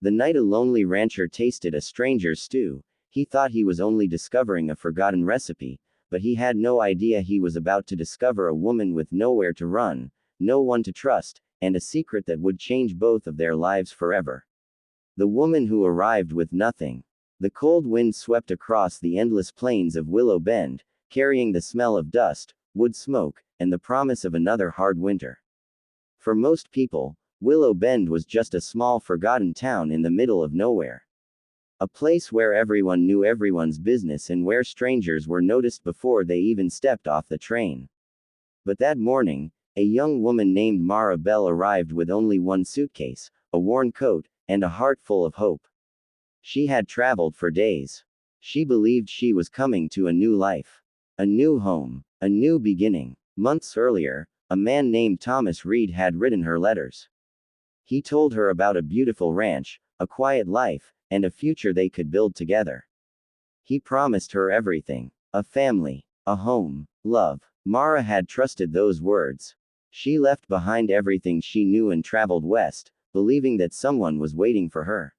The night a lonely rancher tasted a stranger's stew, he thought he was only discovering a forgotten recipe, but he had no idea he was about to discover a woman with nowhere to run, no one to trust, and a secret that would change both of their lives forever. The woman who arrived with nothing. The cold wind swept across the endless plains of Willow Bend, carrying the smell of dust, wood smoke, and the promise of another hard winter. For most people, Willow Bend was just a small forgotten town in the middle of nowhere. A place where everyone knew everyone's business and where strangers were noticed before they even stepped off the train. But that morning, a young woman named Mara Bell arrived with only one suitcase, a worn coat, and a heart full of hope. She had traveled for days. She believed she was coming to a new life. A new home. A new beginning. Months earlier, a man named Thomas Reed had written her letters. He told her about a beautiful ranch, a quiet life, and a future they could build together. He promised her everything. A family. A home. Love. Mara had trusted those words. She left behind everything she knew and traveled west, believing that someone was waiting for her.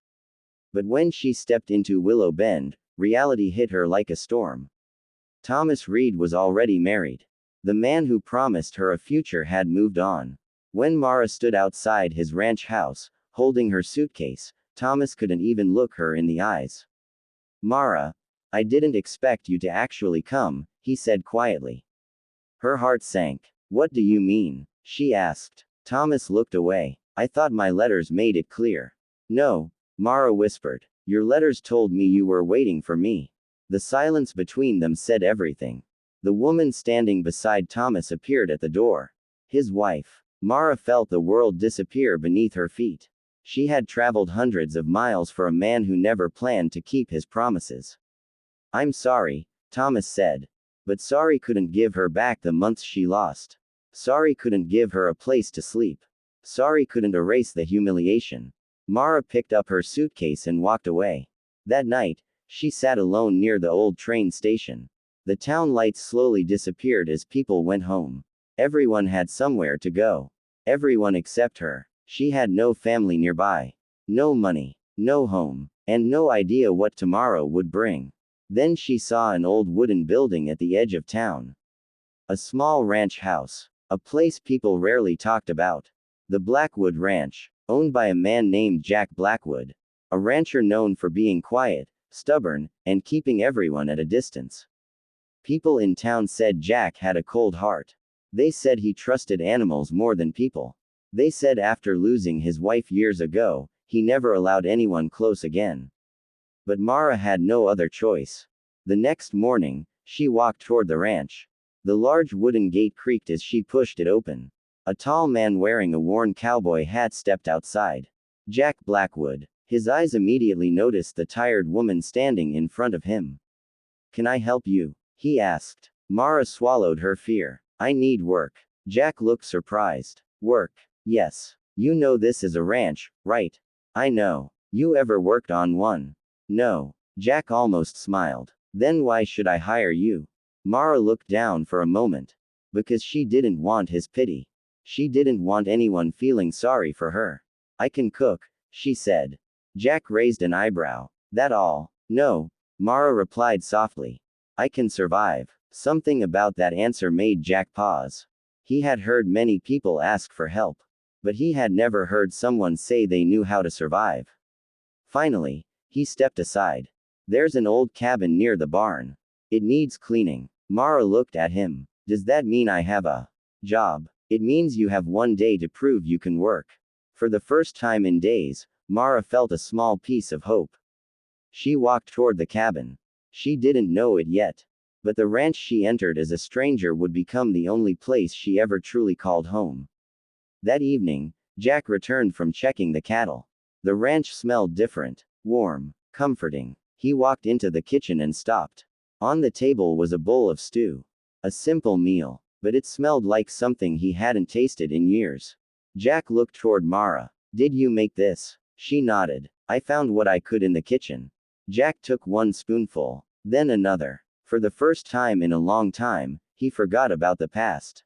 But when she stepped into Willow Bend, reality hit her like a storm. Thomas Reed was already married. The man who promised her a future had moved on. When Mara stood outside his ranch house, holding her suitcase, Thomas couldn't even look her in the eyes. "Mara, I didn't expect you to actually come," he said quietly. Her heart sank. "What do you mean?" she asked. Thomas looked away. "I thought my letters made it clear." "No," Mara whispered. "Your letters told me you were waiting for me." The silence between them said everything. The woman standing beside Thomas appeared at the door. His wife. Mara felt the world disappear beneath her feet. She had traveled hundreds of miles for a man who never planned to keep his promises. "I'm sorry," Thomas said. But sorry couldn't give her back the months she lost. Sorry couldn't give her a place to sleep. Sorry couldn't erase the humiliation. Mara picked up her suitcase and walked away. That night, she sat alone near the old train station. The town lights slowly disappeared as people went home. Everyone had somewhere to go. Everyone except her. She had no family nearby. No money. No home. And no idea what tomorrow would bring. Then she saw an old wooden building at the edge of town. A small ranch house. A place people rarely talked about. The Blackwood Ranch, owned by a man named Jack Blackwood. A rancher known for being quiet, stubborn, and keeping everyone at a distance. People in town said Jack had a cold heart. They said he trusted animals more than people. They said after losing his wife years ago, he never allowed anyone close again. But Mara had no other choice. The next morning, she walked toward the ranch. The large wooden gate creaked as she pushed it open. A tall man wearing a worn cowboy hat stepped outside. Jack Blackwood. His eyes immediately noticed the tired woman standing in front of him. "Can I help you?" he asked. Mara swallowed her fear. "I need work." Jack looked surprised. "Work? Yes. You know this is a ranch, right?" "I know. You ever worked on one?" "No." Jack almost smiled. "Then why should I hire you?" Mara looked down for a moment. Because she didn't want his pity. She didn't want anyone feeling sorry for her. "I can cook," she said. Jack raised an eyebrow. "That all?" "No," Mara replied softly. "I can survive." Something about that answer made Jack pause. He had heard many people ask for help. But he had never heard someone say they knew how to survive. Finally, he stepped aside. "There's an old cabin near the barn. It needs cleaning." Mara looked at him. "Does that mean I have a job?" "It means you have one day to prove you can work." For the first time in days, Mara felt a small piece of hope. She walked toward the cabin. She didn't know it yet. But the ranch she entered as a stranger would become the only place she ever truly called home. That evening, Jack returned from checking the cattle. The ranch smelled different. Warm. Comforting. He walked into the kitchen and stopped. On the table was a bowl of stew. A simple meal. But it smelled like something he hadn't tasted in years. Jack looked toward Mara. "Did you make this?" She nodded. "I found what I could in the kitchen." Jack took one spoonful. Then another. For the first time in a long time, he forgot about the past.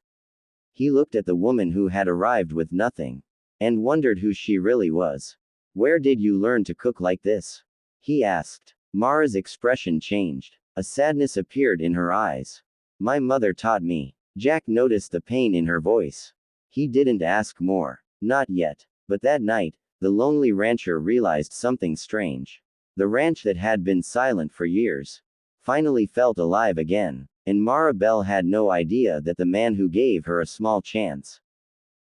He looked at the woman who had arrived with nothing. And wondered who she really was. Where did you learn to cook like this? He asked. Mara's expression changed. A sadness appeared in her eyes. My mother taught me. Jack noticed the pain in her voice. He didn't ask more. Not yet. But that night, the lonely rancher realized something strange. The ranch that had been silent for years finally felt alive again. And Mara Bell had no idea that the man who gave her a small chance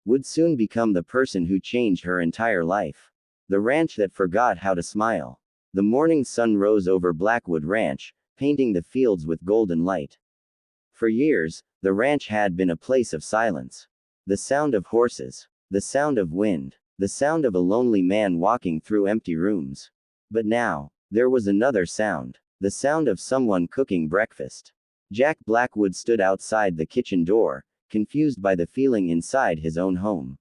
would soon become the person who changed her entire life. The ranch that forgot how to smile. The morning sun rose over Blackwood Ranch, painting the fields with golden light. For years, the ranch had been a place of silence. The sound of horses, the sound of wind, the sound of a lonely man walking through empty rooms. But now, there was another sound. The sound of someone cooking breakfast. Jack Blackwood stood outside the kitchen door, confused by the feeling inside his own home.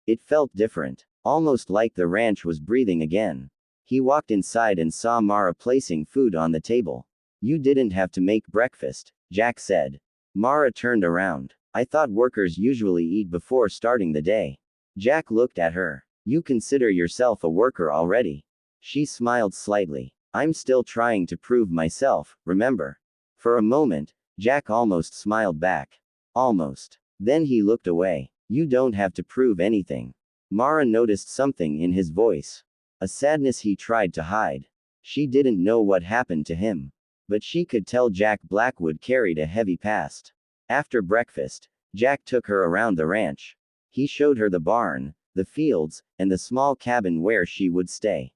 It felt different, almost like the ranch was breathing again. He walked inside and saw Mara placing food on the table. You didn't have to make breakfast, Jack said. Mara turned around. I thought workers usually eat before starting the day. Jack looked at her. You consider yourself a worker already. She smiled slightly. I'm still trying to prove myself, remember? For a moment, Jack almost smiled back. Almost. Then he looked away. You don't have to prove anything. Mara noticed something in his voice. A sadness he tried to hide. She didn't know what happened to him. But she could tell Jack Blackwood carried a heavy past. After breakfast, Jack took her around the ranch. He showed her the barn, the fields, and the small cabin where she would stay.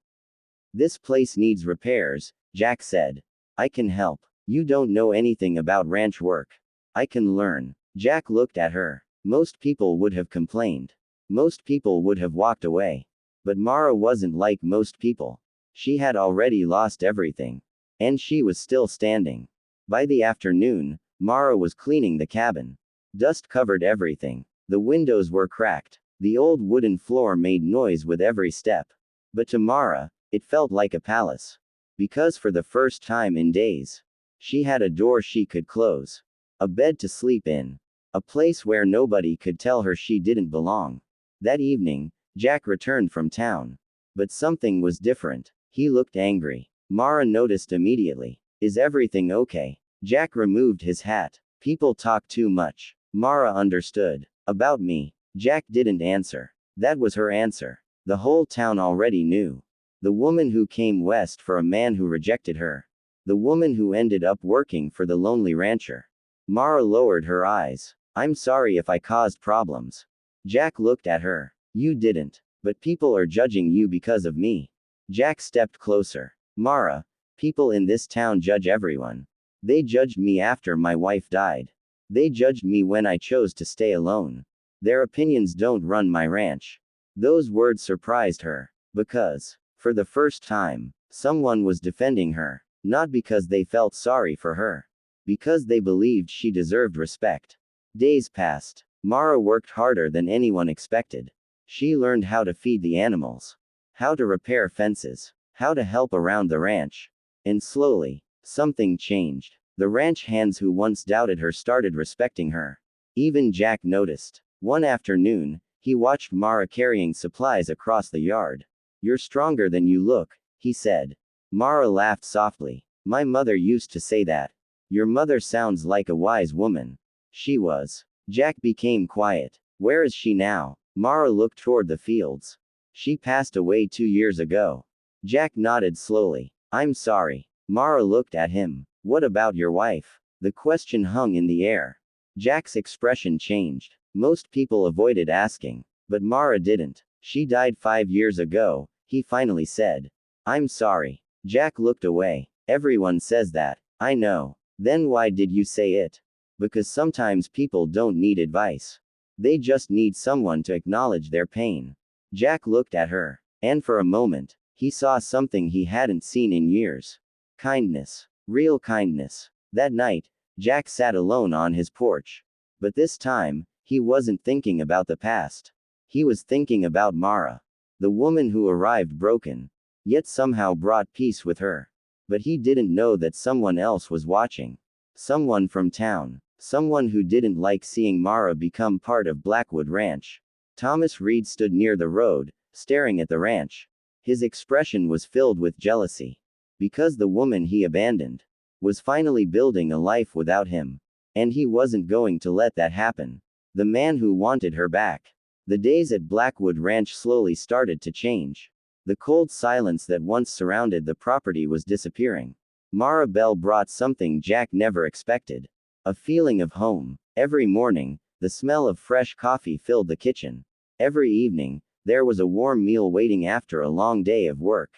This place needs repairs, Jack said. I can help. You don't know anything about ranch work. I can learn. Jack looked at her. Most people would have complained. Most people would have walked away. But Mara wasn't like most people. She had already lost everything. And she was still standing. By the afternoon, Mara was cleaning the cabin. Dust covered everything. The windows were cracked. The old wooden floor made noise with every step. But to Mara, it felt like a palace. Because for the first time in days, she had a door she could close. A bed to sleep in. A place where nobody could tell her she didn't belong. That evening, Jack returned from town. But something was different. He looked angry. Mara noticed immediately. Is everything okay? Jack removed his hat. People talk too much. Mara understood. About me. Jack didn't answer. That was her answer. The whole town already knew. The woman who came west for a man who rejected her. The woman who ended up working for the lonely rancher. Mara lowered her eyes. I'm sorry if I caused problems. Jack looked at her. You didn't. But people are judging you because of me. Jack stepped closer. Mara, people in this town judge everyone. They judged me after my wife died. They judged me when I chose to stay alone. Their opinions don't run my ranch. Those words surprised her. Because, for the first time, someone was defending her. Not because they felt sorry for her. Because they believed she deserved respect. Days passed. Mara worked harder than anyone expected. She learned how to feed the animals. How to repair fences. How to help around the ranch. And slowly, something changed. The ranch hands who once doubted her started respecting her. Even Jack noticed. One afternoon, he watched Mara carrying supplies across the yard. You're stronger than you look, he said. Mara laughed softly. My mother used to say that. Your mother sounds like a wise woman. She was. Jack became quiet. Where is she now? Mara looked toward the fields. She passed away 2 years ago. Jack nodded slowly. I'm sorry. Mara looked at him. What about your wife? The question hung in the air. Jack's expression changed. Most people avoided asking. But Mara didn't. She died 5 years ago, he finally said. I'm sorry. Jack looked away. Everyone says that. I know. Then why did you say it? Because sometimes people don't need advice. They just need someone to acknowledge their pain. Jack looked at her. And for a moment, he saw something he hadn't seen in years. Kindness. Real kindness. That night, Jack sat alone on his porch. But this time, he wasn't thinking about the past. He was thinking about Mara. The woman who arrived broken. Yet somehow brought peace with her. But he didn't know that someone else was watching. Someone from town. Someone who didn't like seeing Mara become part of Blackwood Ranch. Thomas Reed stood near the road, staring at the ranch. His expression was filled with jealousy. Because the woman he abandoned was finally building a life without him. And he wasn't going to let that happen. The man who wanted her back. The days at Blackwood Ranch slowly started to change. The cold silence that once surrounded the property was disappearing. Mara Bell brought something Jack never expected. A feeling of home. Every morning, the smell of fresh coffee filled the kitchen. Every evening, there was a warm meal waiting after a long day of work.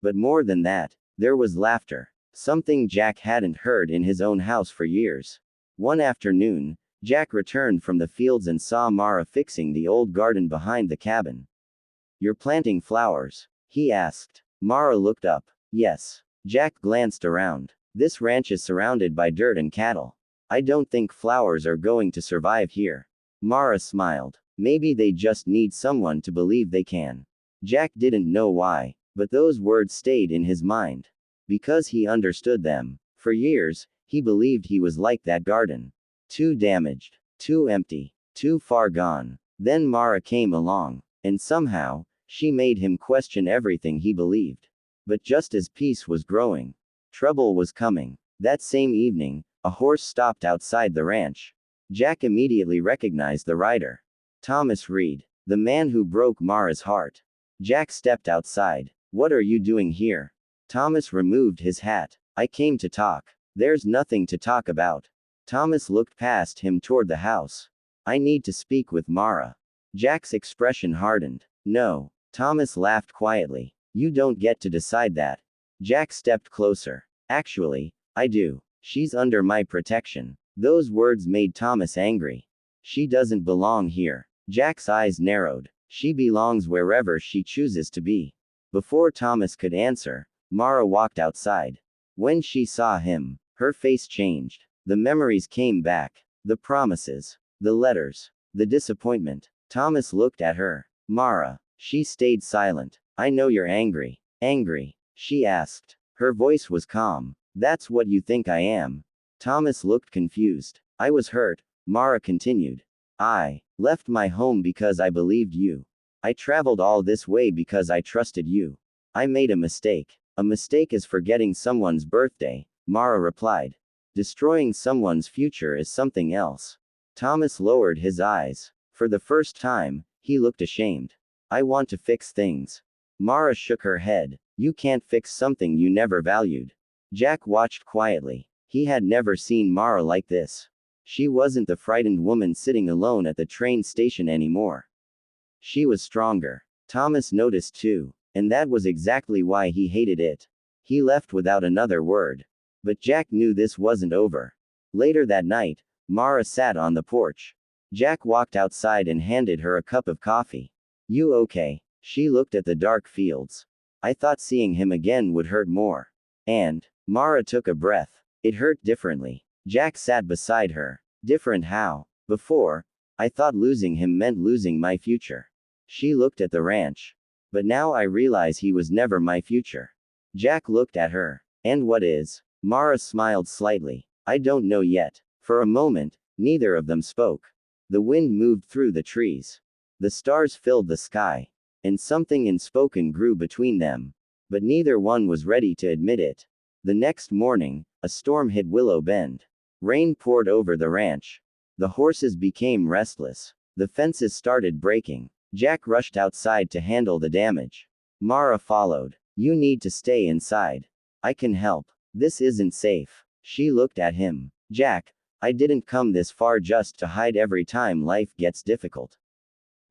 But more than that, there was laughter. Something Jack hadn't heard in his own house for years. One afternoon, Jack returned from the fields and saw Mara fixing the old garden behind the cabin. "You're planting flowers?" he asked. Mara looked up. "Yes." Jack glanced around. "This ranch is surrounded by dirt and cattle. I don't think flowers are going to survive here." Mara smiled. "Maybe they just need someone to believe they can." Jack didn't know why, but those words stayed in his mind. Because he understood them. For years, he believed he was like that garden. Too damaged. Too empty. Too far gone. Then Mara came along. And somehow, she made him question everything he believed. But just as peace was growing, trouble was coming. That same evening, a horse stopped outside the ranch. Jack immediately recognized the rider. Thomas Reed, the man who broke Mara's heart. Jack stepped outside. "What are you doing here?" Thomas removed his hat. "I came to talk." "There's nothing to talk about." Thomas looked past him toward the house. "I need to speak with Mara." Jack's expression hardened. "No." Thomas laughed quietly. "You don't get to decide that." Jack stepped closer. "Actually, I do. She's under my protection." Those words made Thomas angry. "She doesn't belong here." Jack's eyes narrowed. "She belongs wherever she chooses to be." Before Thomas could answer, Mara walked outside. When she saw him, her face changed. The memories came back. The promises. The letters. The disappointment. Thomas looked at her. "Mara." She stayed silent. "I know you're angry." "Angry?" she asked. Her voice was calm. "That's what you think I am." Thomas looked confused. "I was hurt," Mara continued. "I left my home because I believed you. I traveled all this way because I trusted you. I made a mistake." "A mistake is forgetting someone's birthday," Mara replied. "Destroying someone's future is something else." Thomas lowered his eyes. For the first time, he looked ashamed. "I want to fix things." Mara shook her head. "You can't fix something you never valued." Jack watched quietly. He had never seen Mara like this. She wasn't the frightened woman sitting alone at the train station anymore. She was stronger. Thomas noticed too. And that was exactly why he hated it. He left without another word. But Jack knew this wasn't over. Later that night, Mara sat on the porch. Jack walked outside and handed her a cup of coffee. "You okay?" She looked at the dark fields. "I thought seeing him again would hurt more." And Mara took a breath. It hurt differently. Jack sat beside her. "Different how?" "Before, I thought losing him meant losing my future." She looked at the ranch. "But now I realize he was never my future." Jack looked at her. "And what is?" Mara smiled slightly. "I don't know yet." For a moment, neither of them spoke. The wind moved through the trees. The stars filled the sky. And something unspoken grew between them. But neither one was ready to admit it. The next morning, a storm hit Willow Bend. Rain poured over the ranch. The horses became restless. The fences started breaking. Jack rushed outside to handle the damage. Mara followed. "You need to stay inside. I can help. This isn't safe." She looked at him. "Jack, I didn't come this far just to hide every time life gets difficult."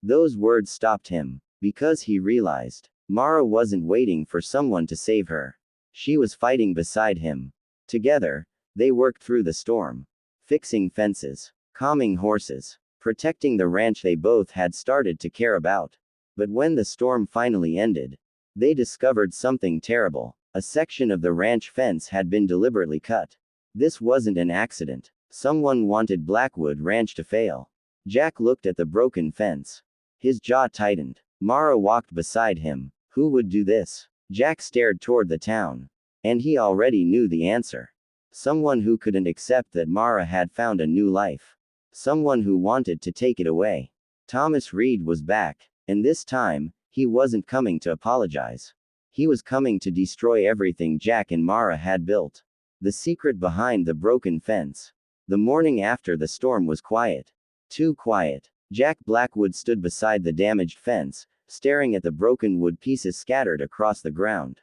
Those words stopped him. Because he realized. Mara wasn't waiting for someone to save her. She was fighting beside him. Together, they worked through the storm. Fixing fences. Calming horses. Protecting the ranch they both had started to care about. But when the storm finally ended, they discovered something terrible. A section of the ranch fence had been deliberately cut. This wasn't an accident. Someone wanted Blackwood Ranch to fail. Jack looked at the broken fence. His jaw tightened. Mara walked beside him. Who would do this? Jack stared toward the town. And he already knew the answer. Someone who couldn't accept that Mara had found a new life. Someone who wanted to take it away. Thomas Reed was back. And this time, He wasn't coming to apologize. He was coming to destroy everything Jack and Mara had built. The secret behind the broken fence. The morning after the storm was quiet. Too quiet. Jack Blackwood stood beside the damaged fence, staring at the broken wood pieces scattered across the ground.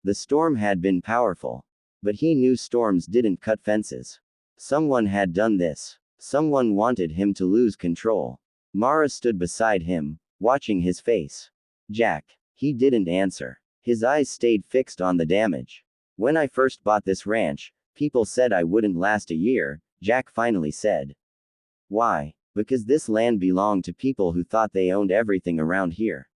The storm had been powerful. But he knew storms didn't cut fences. Someone had done this. Someone wanted him to lose control. Mara stood beside him, watching his face. Jack. He didn't answer. His eyes stayed fixed on the damage. When I first bought this ranch, people said I wouldn't last a year, Jack finally said. Why? Because this land belonged to people who thought they owned everything around here.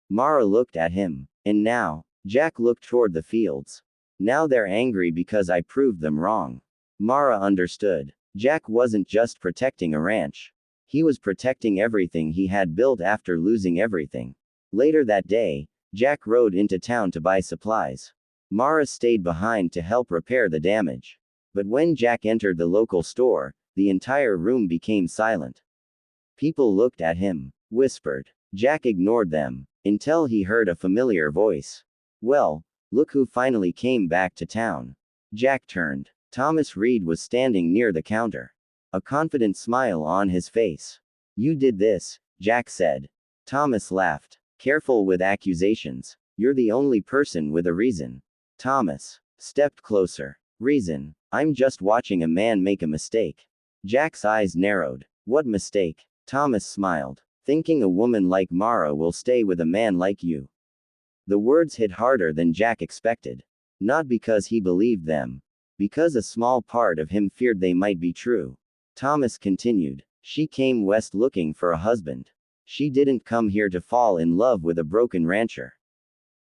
Mara looked at him. And now, Jack looked toward the fields. Now they're angry because I proved them wrong. Mara understood. Jack wasn't just protecting a ranch. He was protecting everything he had built after losing everything. Later that day, Jack rode into town to buy supplies. Mara stayed behind to help repair the damage. But when Jack entered the local store, the entire room became silent. People looked at him, whispered. Jack ignored them, until he heard a familiar voice. Well, look who finally came back to town. Jack turned. Thomas Reed was standing near the counter. A confident smile on his face. You did this, Jack said. Thomas laughed. Careful with accusations. You're the only person with a reason. Thomas stepped closer. Reason? I'm just watching a man make a mistake. Jack's eyes narrowed. What mistake? Thomas smiled. Thinking a woman like Mara will stay with a man like you. The words hit harder than Jack expected. Not because he believed them. Because a small part of him feared they might be true. Thomas continued. She came west looking for a husband. She didn't come here to fall in love with a broken rancher.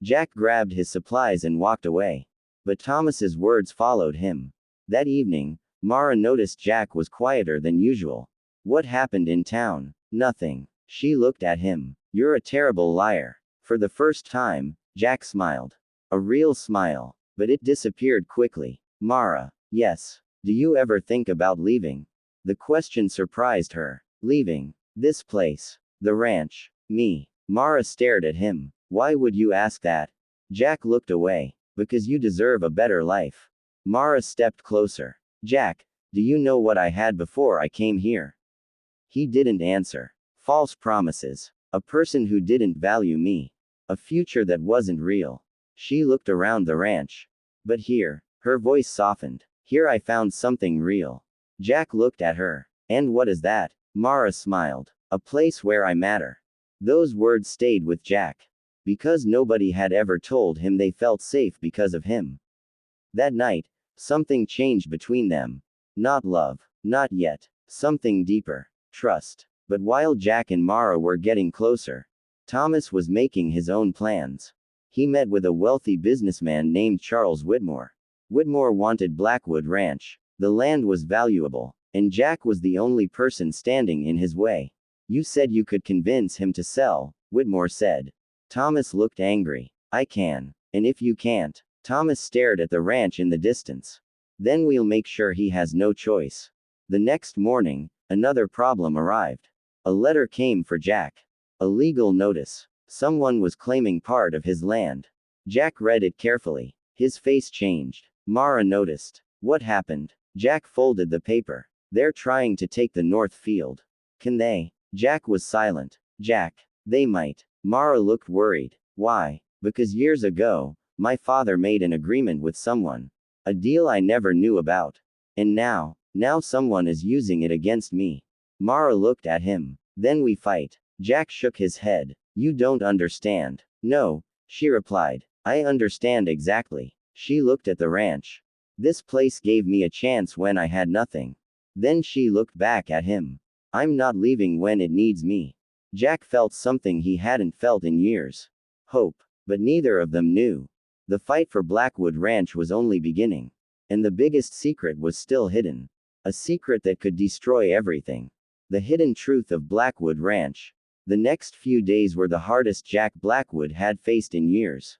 Jack grabbed his supplies and walked away. But Thomas's words followed him. That evening, Mara noticed Jack was quieter than usual. What happened in town? Nothing. She looked at him. You're a terrible liar. For the first time, Jack smiled. A real smile. But it disappeared quickly. Mara. Yes. Do you ever think about leaving? The question surprised her. Leaving. This place. The ranch. Me. Mara stared at him. Why would you ask that? Jack looked away. Because you deserve a better life. Mara stepped closer. Jack, do you know what I had before I came here? He didn't answer. False promises. A person who didn't value me. A future that wasn't real. She looked around the ranch. But here, her voice softened. Here I found something real. Jack looked at her. And what is that? Mara smiled. A place where I matter. Those words stayed with Jack. Because nobody had ever told him they felt safe because of him. That night, something changed between them. Not love. Not yet. Something deeper. Trust. But while Jack and Mara were getting closer, Thomas was making his own plans. He met with a wealthy businessman named Charles Whitmore. Whitmore wanted Blackwood Ranch. The land was valuable, and Jack was the only person standing in his way. You said you could convince him to sell, Whitmore said. Thomas looked angry. I can. And if you can't? Thomas stared at the ranch in the distance. Then we'll make sure he has no choice. The next morning, another problem arrived. A letter came for Jack. A legal notice. Someone was claiming part of his land. Jack read it carefully. His face changed. Mara noticed. What happened? Jack folded the paper. They're trying to take the north field. Can they? Jack was silent. Jack. They might. Mara looked worried. Why? Because years ago, my father made an agreement with someone. A deal I never knew about. And now someone is using it against me. Mara looked at him. Then we fight. Jack shook his head. You don't understand. No, she replied. I understand exactly. She looked at the ranch. This place gave me a chance when I had nothing. Then she looked back at him. I'm not leaving when it needs me. Jack felt something he hadn't felt in years. Hope. But neither of them knew. The fight for Blackwood Ranch was only beginning. And the biggest secret was still hidden. A secret that could destroy everything. The hidden truth of Blackwood Ranch. The next few days were the hardest Jack Blackwood had faced in years.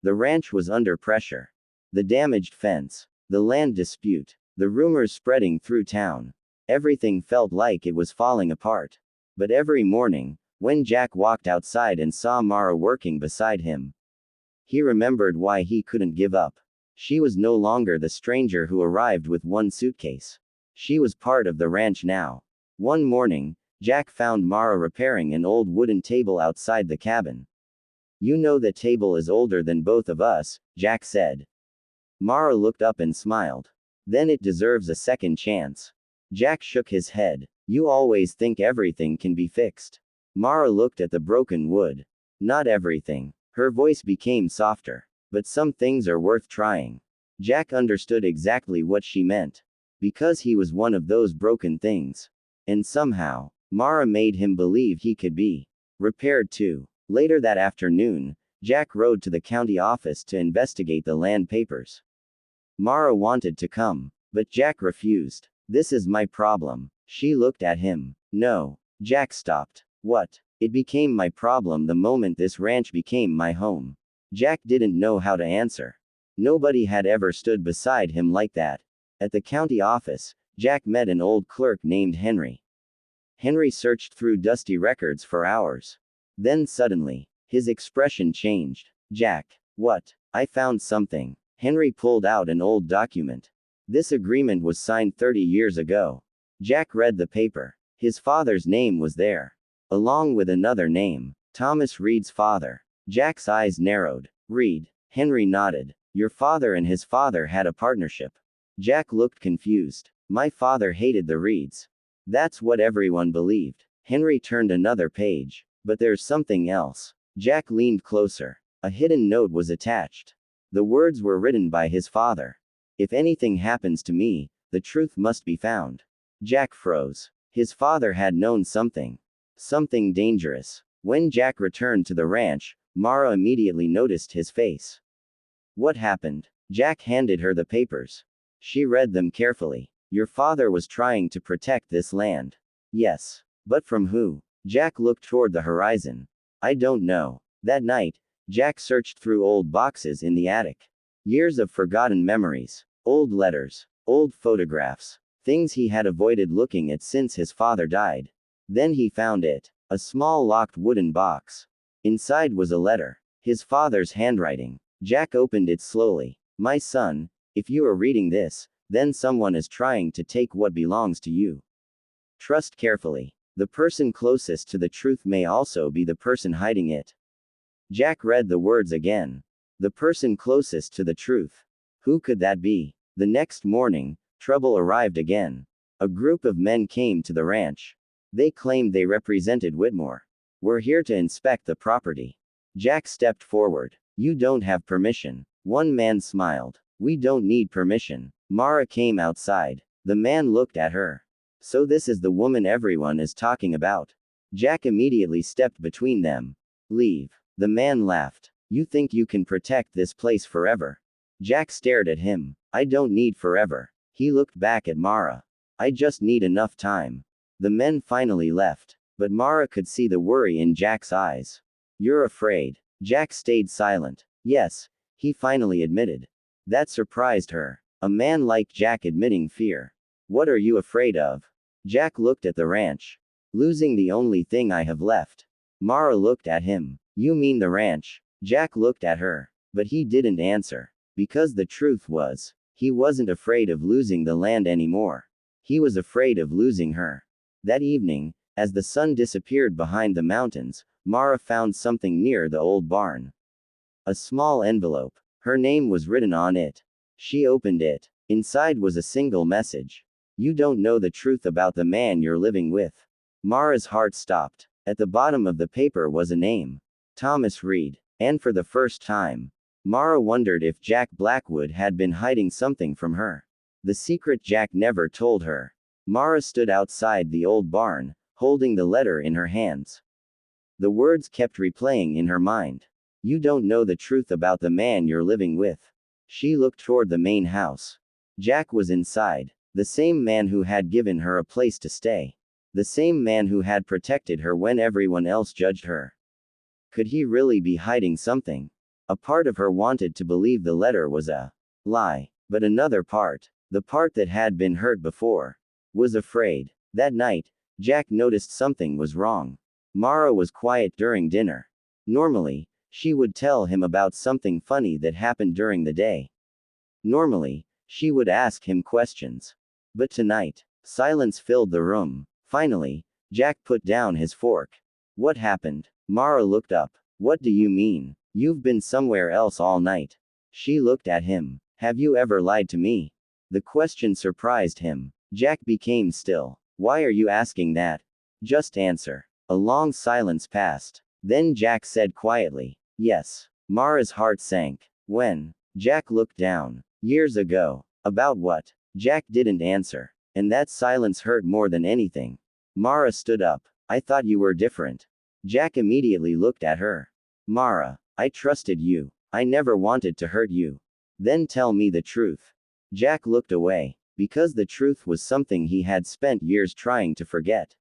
The ranch was under pressure. The damaged fence. The land dispute. The rumors spreading through town. Everything felt like it was falling apart. But every morning, When Jack walked outside and saw Mara working beside him, he remembered why he couldn't give up. She was no longer the stranger who arrived with one suitcase. She was part of the ranch now. One morning, Jack found Mara repairing an old wooden table outside the cabin. "You know the table is older than both of us," Jack said. Mara looked up and smiled. "Then it deserves a second chance." Jack shook his head. "You always think everything can be fixed." Mara looked at the broken wood. "Not everything." Her voice became softer. "But some things are worth trying." Jack understood exactly what she meant. Because he was one of those broken things. And somehow, Mara made him believe he could be repaired too. Later that afternoon, Jack rode to the county office to investigate the land papers. Mara wanted to come, but Jack refused. "This is my problem." She looked at him. "No." Jack stopped. "What?" "It became my problem the moment this ranch became my home." Jack didn't know how to answer. Nobody had ever stood beside him like that. At the county office, Jack met an old clerk named Henry. Henry searched through dusty records for hours. Then suddenly, his expression changed. "Jack." "What?" "I found something." Henry pulled out an old document. This agreement was signed 30 years ago. Jack read the paper. His father's name was there. Along with another name. Thomas Reed's father. Jack's eyes narrowed. "Reed." Henry nodded. "Your father and his father had a partnership." Jack looked confused. "My father hated the Reeds." "That's what everyone believed." Henry turned another page. "But there's something else." Jack leaned closer. A hidden note was attached. The words were written by his father. "If anything happens to me, the truth must be found." Jack froze. His father had known something. Something dangerous. When Jack returned to the ranch, Mara immediately noticed his face. "What happened?" Jack handed her the papers. She read them carefully. "Your father was trying to protect this land." "Yes. But from who?" Jack looked toward the horizon. "I don't know." That night, Jack searched through old boxes in the attic. Years of forgotten memories. Old letters. Old photographs. Things he had avoided looking at since his father died. Then he found it. A small locked wooden box. Inside was a letter. His father's handwriting. Jack opened it slowly. "My son, if you are reading this, then someone is trying to take what belongs to you. Trust carefully. The person closest to the truth may also be the person hiding it." Jack read the words again. The person closest to the truth. Who could that be? The next morning, trouble arrived again. A group of men came to the ranch. They claimed they represented Whitmore. "We're here to inspect the property." Jack stepped forward. "You don't have permission." One man smiled. "We don't need permission." Mara came outside. The man looked at her. "So this is the woman everyone is talking about." Jack immediately stepped between them. "Leave." The man laughed. "You think you can protect this place forever?" Jack stared at him. "I don't need forever." He looked back at Mara. "I just need enough time." The men finally left. But Mara could see the worry in Jack's eyes. "You're afraid." Jack stayed silent. "Yes," he finally admitted. That surprised her. A man like Jack admitting fear. "What are you afraid of?" Jack looked at the ranch. "Losing the only thing I have left." Mara looked at him. "You mean the ranch?" Jack looked at her. But he didn't answer. Because the truth was, he wasn't afraid of losing the land anymore. He was afraid of losing her. That evening, as the sun disappeared behind the mountains, Mara found something near the old barn. A small envelope. Her name was written on it. She opened it. Inside was a single message. "You don't know the truth about the man you're living with." Mara's heart stopped. At the bottom of the paper was a name. Thomas Reed. And for the first time, Mara wondered if Jack Blackwood had been hiding something from her. The secret Jack never told her. Mara stood outside the old barn, holding the letter in her hands. The words kept replaying in her mind. "You don't know the truth about the man you're living with." She looked toward the main house. Jack was inside. The same man who had given her a place to stay. The same man who had protected her when everyone else judged her. Could he really be hiding something? A part of her wanted to believe the letter was a lie. But another part, the part that had been hurt before, was afraid. That night, Jack noticed something was wrong. Mara was quiet during dinner. Normally, she would tell him about something funny that happened during the day. Normally, she would ask him questions. But tonight, silence filled the room. Finally, Jack put down his fork. What happened? Mara looked up. What do you mean? You've been somewhere else all night. She looked at him. Have you ever lied to me? The question surprised him. Jack became still. Why are you asking that? Just answer. A long silence passed. Then Jack said quietly, yes. Mara's heart sank. When? Jack looked down. Years ago. About what? Jack didn't answer. And that silence hurt more than anything. Mara stood up. I thought you were different. Jack immediately looked at her. Mara, I trusted you. I never wanted to hurt you. Then tell me the truth. Jack looked away. Because the truth was something he had spent years trying to forget.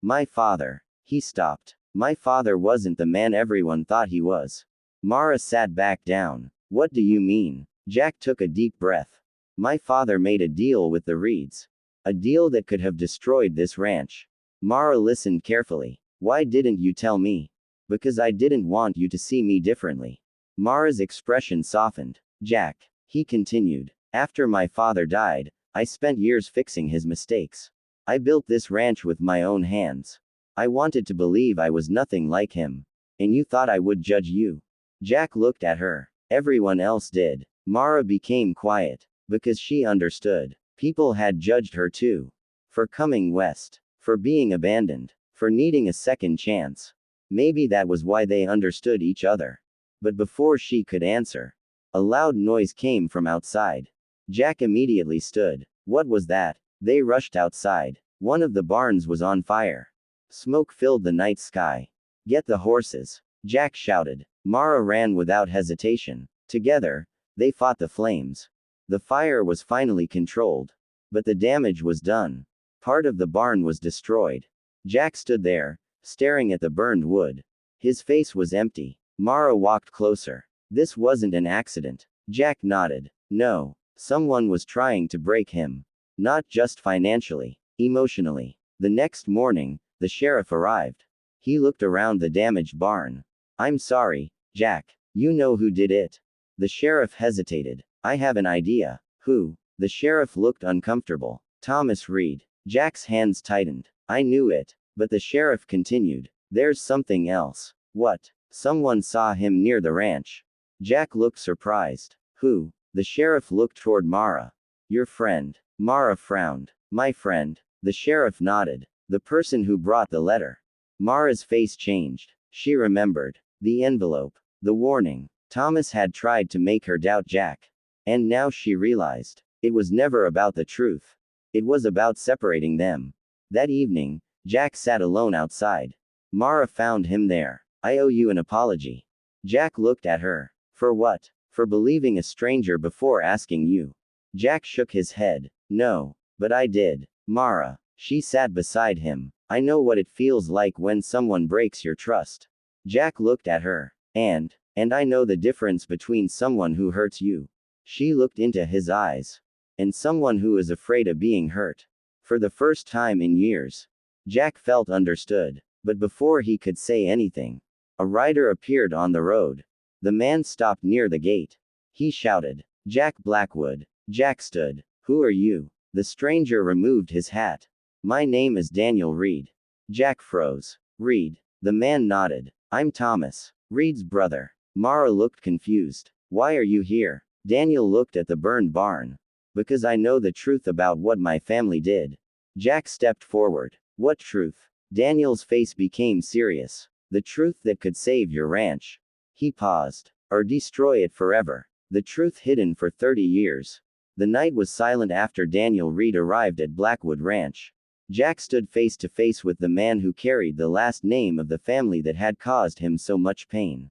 My father. He stopped. My father wasn't the man everyone thought he was. Mara sat back down. What do you mean? Jack took a deep breath. My father made a deal with the Reeds. A deal that could have destroyed this ranch. Mara listened carefully. Why didn't you tell me? Because I didn't want you to see me differently. Mara's expression softened. Jack, he continued. After my father died, I spent years fixing his mistakes. I built this ranch with my own hands. I wanted to believe I was nothing like him. And you thought I would judge you. Jack looked at her. Everyone else did. Mara became quiet. Because she understood. People had judged her too. For coming west. For being abandoned. For needing a second chance. Maybe that was why they understood each other. But before she could answer, a loud noise came from outside. Jack immediately stood. What was that? They rushed outside. One of the barns was on fire. Smoke filled the night sky. Get the horses. Jack shouted. Mara ran without hesitation. Together, they fought the flames. The fire was finally controlled. But the damage was done. Part of the barn was destroyed. Jack stood there, staring at the burned wood. His face was empty. Mara walked closer. This wasn't an accident. Jack nodded. No. Someone was trying to break him. Not just financially. Emotionally. The next morning, the sheriff arrived. He looked around the damaged barn. I'm sorry, Jack. You know who did it? The sheriff hesitated. I have an idea. Who? The sheriff looked uncomfortable. Thomas Reed. Jack's hands tightened. I knew it. But the sheriff continued. There's something else. What? Someone saw him near the ranch. Jack looked surprised. Who? The sheriff looked toward Mara. Your friend. Mara frowned. My friend. The sheriff nodded. The person who brought the letter. Mara's face changed. She remembered. The envelope. The warning. Thomas had tried to make her doubt Jack. And now she realized. It was never about the truth. It was about separating them. That evening, Jack sat alone outside. Mara found him there. I owe you an apology. Jack looked at her. For what? For believing a stranger before asking you. Jack shook his head. No. But I did. Mara. She sat beside him. I know what it feels like when someone breaks your trust. Jack looked at her. And I know the difference between someone who hurts you. She looked into his eyes. And someone who is afraid of being hurt. For the first time in years. Jack felt understood. But before he could say anything, a rider appeared on the road. The man stopped near the gate. He shouted, Jack Blackwood. Jack stood. Who are you? The stranger removed his hat. My name is Daniel Reed. Jack froze. Reed. The man nodded. I'm Thomas, Reed's brother. Mara looked confused. Why are you here? Daniel looked at the burned barn. Because I know the truth about what my family did. Jack stepped forward. What truth? Daniel's face became serious. The truth that could save your ranch. He paused. Or destroy it forever. The truth hidden for 30 years. The night was silent after Daniel Reed arrived at Blackwood Ranch. Jack stood face to face with the man who carried the last name of the family that had caused him so much pain.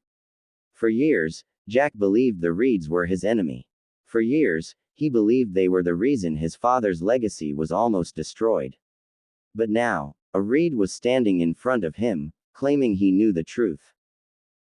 For years, Jack believed the Reeds were his enemy. For years, he believed they were the reason his father's legacy was almost destroyed. But now, a Reed was standing in front of him, claiming he knew the truth.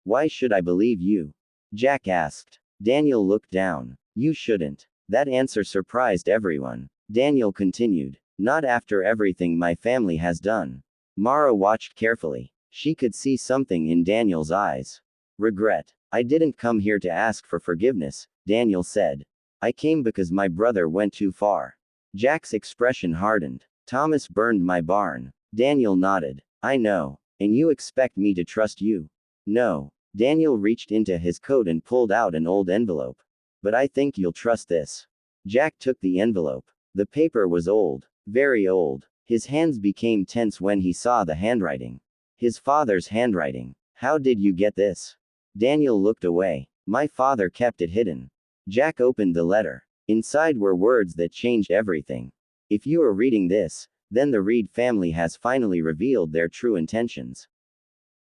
Why should I believe you? Jack asked. Daniel looked down. You shouldn't. That answer surprised everyone. Daniel continued. Not after everything my family has done. Mara watched carefully. She could see something in Daniel's eyes. Regret. I didn't come here to ask for forgiveness, Daniel said. I came because my brother went too far. Jack's expression hardened. Thomas burned my barn. Daniel nodded. I know. And you expect me to trust you? No. Daniel reached into his coat and pulled out an old envelope. But I think you'll trust this. Jack took the envelope. The paper was old. Very old. His hands became tense when he saw the handwriting. His father's handwriting. How did you get this? Daniel looked away. My father kept it hidden. Jack opened the letter. Inside were words that changed everything. If you are reading this, then the Reed family has finally revealed their true intentions.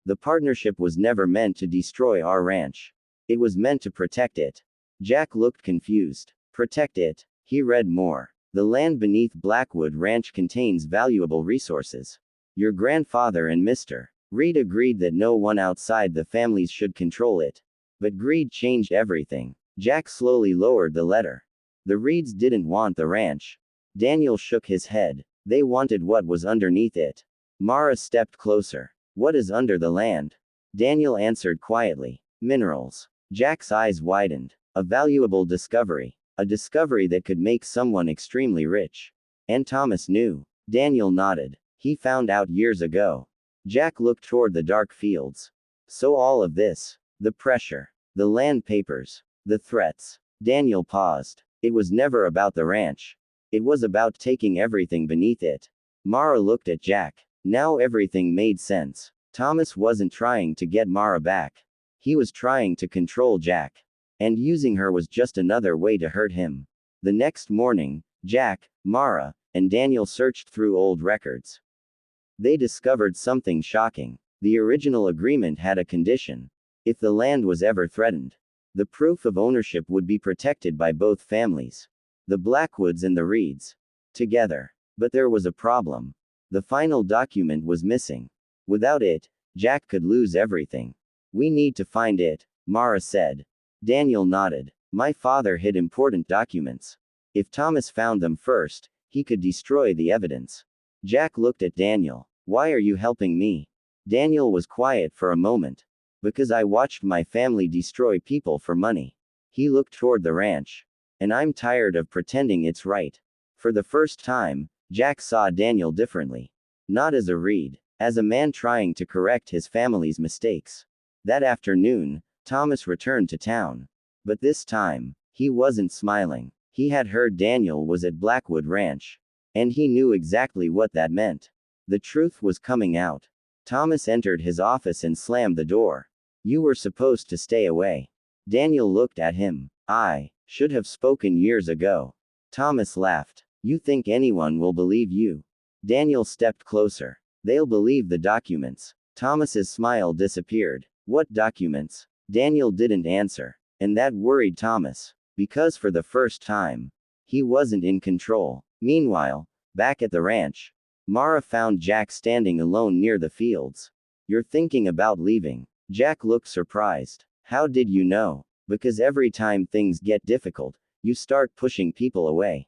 The partnership was never meant to destroy our ranch. It was meant to protect it. Jack looked confused. Protect it. He read more. The land beneath Blackwood Ranch contains valuable resources. Your grandfather and Mr. Reed agreed that no one outside the families should control it. But greed changed everything. Jack slowly lowered the letter. The Reeds didn't want the ranch. Daniel shook his head. They wanted what was underneath it. Mara stepped closer. What is under the land? Daniel answered quietly. Minerals. Jack's eyes widened. A valuable discovery. A discovery that could make someone extremely rich. And Thomas knew. Daniel nodded. He found out years ago. Jack looked toward the dark fields. So all of this. The pressure. The land papers. The threats. Daniel paused. It was never about the ranch. It was about taking everything beneath it. Mara looked at Jack. Now everything made sense. Thomas wasn't trying to get Mara back. He was trying to control Jack. And using her was just another way to hurt him. The next morning, Jack, Mara, and Daniel searched through old records. They discovered something shocking. The original agreement had a condition. If the land was ever threatened, the proof of ownership would be protected by both families. The Blackwoods and the Reeds. Together. But there was a problem. The final document was missing. Without it, Jack could lose everything. We need to find it, Mara said. Daniel nodded. My father hid important documents. If Thomas found them first, he could destroy the evidence. Jack looked at Daniel. Why are you helping me? Daniel was quiet for a moment. Because I watched my family destroy people for money. He looked toward the ranch. And I'm tired of pretending it's right. For the first time, Jack saw Daniel differently. Not as a Reed, as a man trying to correct his family's mistakes. That afternoon, Thomas returned to town. But this time, he wasn't smiling. He had heard Daniel was at Blackwood Ranch. And he knew exactly what that meant. The truth was coming out. Thomas entered his office and slammed the door. You were supposed to stay away. Daniel looked at him. I should have spoken years ago. Thomas laughed. You think anyone will believe you? Daniel stepped closer. They'll believe the documents. Thomas's smile disappeared. What documents? Daniel didn't answer. And that worried Thomas. Because for the first time, he wasn't in control. Meanwhile, back at the ranch, Mara found Jack standing alone near the fields. You're thinking about leaving. Jack looked surprised. How did you know? Because every time things get difficult, you start pushing people away.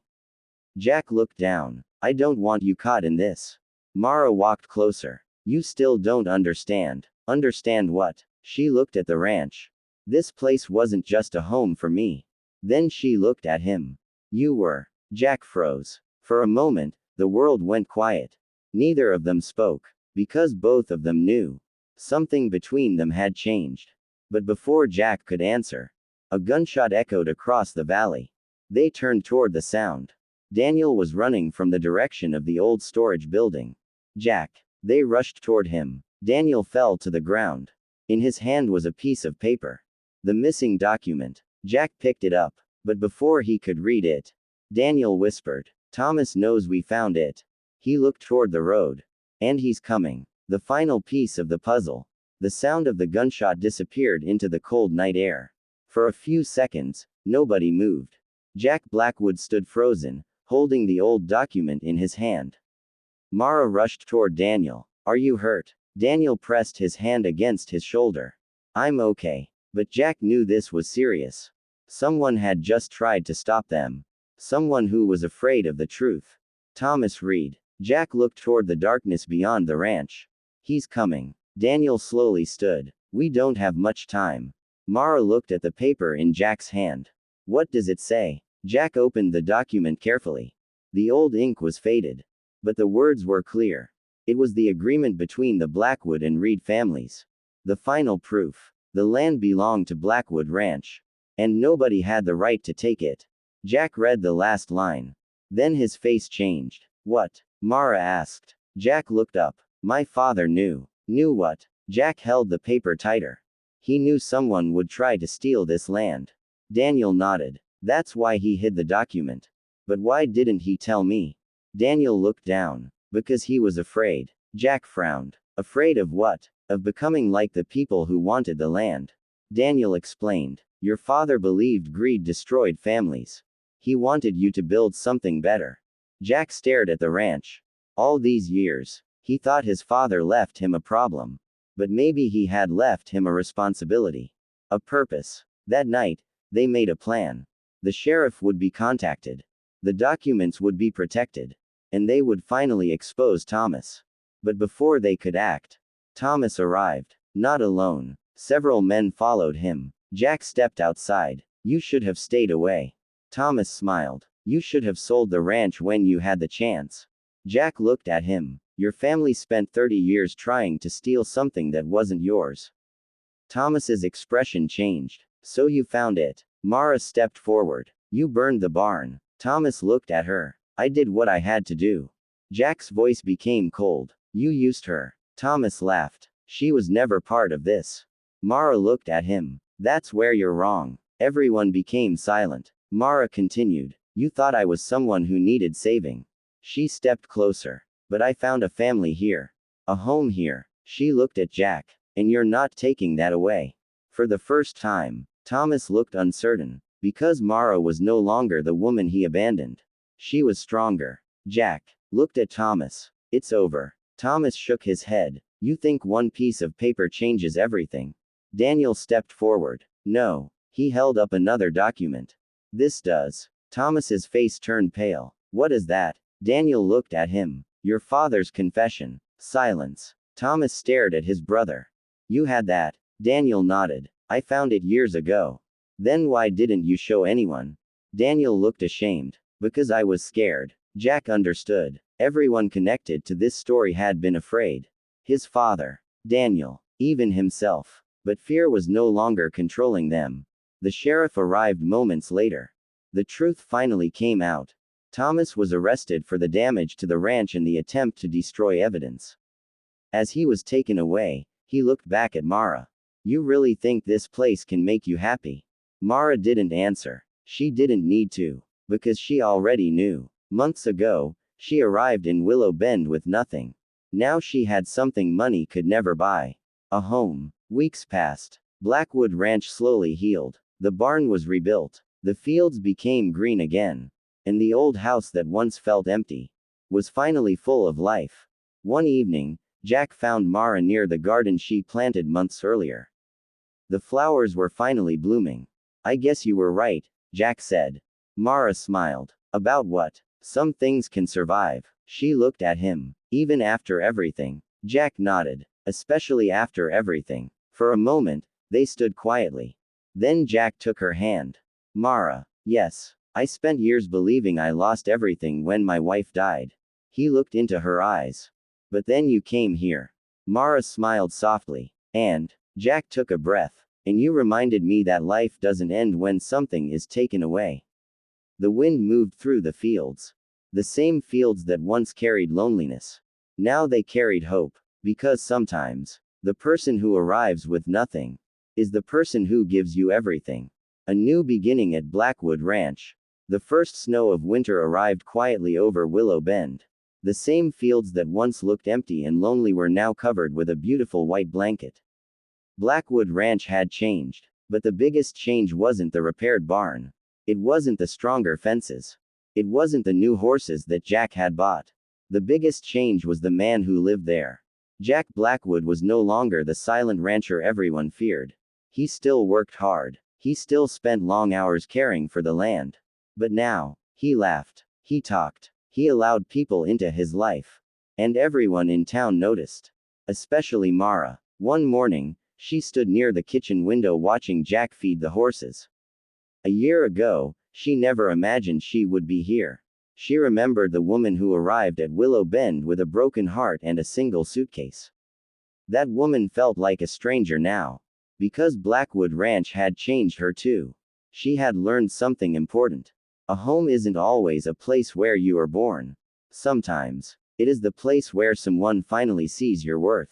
Jack looked down. I don't want you caught in this. Mara walked closer. You still don't understand. Understand what? She looked at the ranch. This place wasn't just a home for me. Then she looked at him. You were. Jack froze. For a moment, the world went quiet. Neither of them spoke. Because both of them knew. Something between them had changed. But before Jack could answer, a gunshot echoed across the valley. They turned toward the sound. Daniel was running from the direction of the old storage building. Jack. They rushed toward him. Daniel fell to the ground. In his hand was a piece of paper. The missing document. Jack picked it up. But before he could read it, Daniel whispered, Thomas knows we found it. He looked toward the road. And he's coming. The final piece of the puzzle. The sound of the gunshot disappeared into the cold night air. For a few seconds, nobody moved. Jack Blackwood stood frozen, holding the old document in his hand. Mara rushed toward Daniel. Are you hurt? Daniel pressed his hand against his shoulder. I'm okay. But Jack knew this was serious. Someone had just tried to stop them. Someone who was afraid of the truth. Thomas Reed. Jack looked toward the darkness beyond the ranch. He's coming. Daniel slowly stood. We don't have much time. Mara looked at the paper in Jack's hand. What does it say? Jack opened the document carefully. The old ink was faded. But the words were clear. It was the agreement between the Blackwood and Reed families. The final proof. The land belonged to Blackwood Ranch. And nobody had the right to take it. Jack read the last line. Then his face changed. What? Mara asked. Jack looked up. My father knew. Knew what? Jack held the paper tighter. He knew someone would try to steal this land. Daniel nodded. That's why he hid the document. But why didn't he tell me? Daniel looked down. Because he was afraid. Jack frowned. Afraid of what? Of becoming like the people who wanted the land. Daniel explained. Your father believed greed destroyed families. He wanted you to build something better. Jack stared at the ranch. All these years, he thought his father left him a problem. But maybe he had left him a responsibility. A purpose. That night, they made a plan. The sheriff would be contacted. The documents would be protected. And they would finally expose Thomas. But before they could act, Thomas arrived. Not alone. Several men followed him. Jack stepped outside. You should have stayed away. Thomas smiled. You should have sold the ranch when you had the chance. Jack looked at him. Your family spent 30 years trying to steal something that wasn't yours. Thomas's expression changed. So you found it. Mara stepped forward. You burned the barn. Thomas looked at her. I did what I had to do. Jack's voice became cold. You used her. Thomas laughed. She was never part of this. Mara looked at him. That's where you're wrong. Everyone became silent. Mara continued. You thought I was someone who needed saving. She stepped closer. But I found a family here. A home here. She looked at Jack. And you're not taking that away. For the first time, Thomas looked uncertain. Because Mara was no longer the woman he abandoned. She was stronger. Jack looked at Thomas. It's over. Thomas shook his head. You think one piece of paper changes everything? Daniel stepped forward. No. He held up another document. This does. Thomas's face turned pale. What is that? Daniel looked at him. Your father's confession. Silence. Thomas stared at his brother. You had that? Daniel nodded. I found it years ago. Then why didn't you show anyone? Daniel looked ashamed. Because I was scared. Jack understood. Everyone connected to this story had been afraid. His father. Daniel. Even himself. But fear was no longer controlling them. The sheriff arrived moments later. The truth finally came out. Thomas was arrested for the damage to the ranch and the attempt to destroy evidence. As he was taken away, he looked back at Mara. You really think this place can make you happy? Mara didn't answer. She didn't need to. Because she already knew. Months ago, she arrived in Willow Bend with nothing. Now she had something money could never buy. A home. Weeks passed. Blackwood Ranch slowly healed. The barn was rebuilt. The fields became green again. And the old house that once felt empty was finally full of life. One evening, Jack found Mara near the garden she planted months earlier. The flowers were finally blooming. I guess you were right, Jack said. Mara smiled. About what? Some things can survive. She looked at him. Even after everything. Jack nodded. Especially after everything. For a moment, they stood quietly. Then Jack took her hand. Mara. Yes. I spent years believing I lost everything when my wife died. He looked into her eyes. But then you came here. Mara smiled softly. And Jack took a breath. And you reminded me that life doesn't end when something is taken away. The wind moved through the fields. The same fields that once carried loneliness. Now they carried hope. Because sometimes, the person who arrives with nothing is the person who gives you everything. A new beginning at Blackwood Ranch. The first snow of winter arrived quietly over Willow Bend. The same fields that once looked empty and lonely were now covered with a beautiful white blanket. Blackwood Ranch had changed. But the biggest change wasn't the repaired barn. It wasn't the stronger fences. It wasn't the new horses that Jack had bought. The biggest change was the man who lived there. Jack Blackwood was no longer the silent rancher everyone feared. He still worked hard. He still spent long hours caring for the land. But now, he laughed. He talked. He allowed people into his life. And everyone in town noticed. Especially Mara. One morning, she stood near the kitchen window watching Jack feed the horses. A year ago, she never imagined she would be here. She remembered the woman who arrived at Willow Bend with a broken heart and a single suitcase. That woman felt like a stranger now. Because Blackwood Ranch had changed her too. She had learned something important. A home isn't always a place where you are born. Sometimes, it is the place where someone finally sees your worth.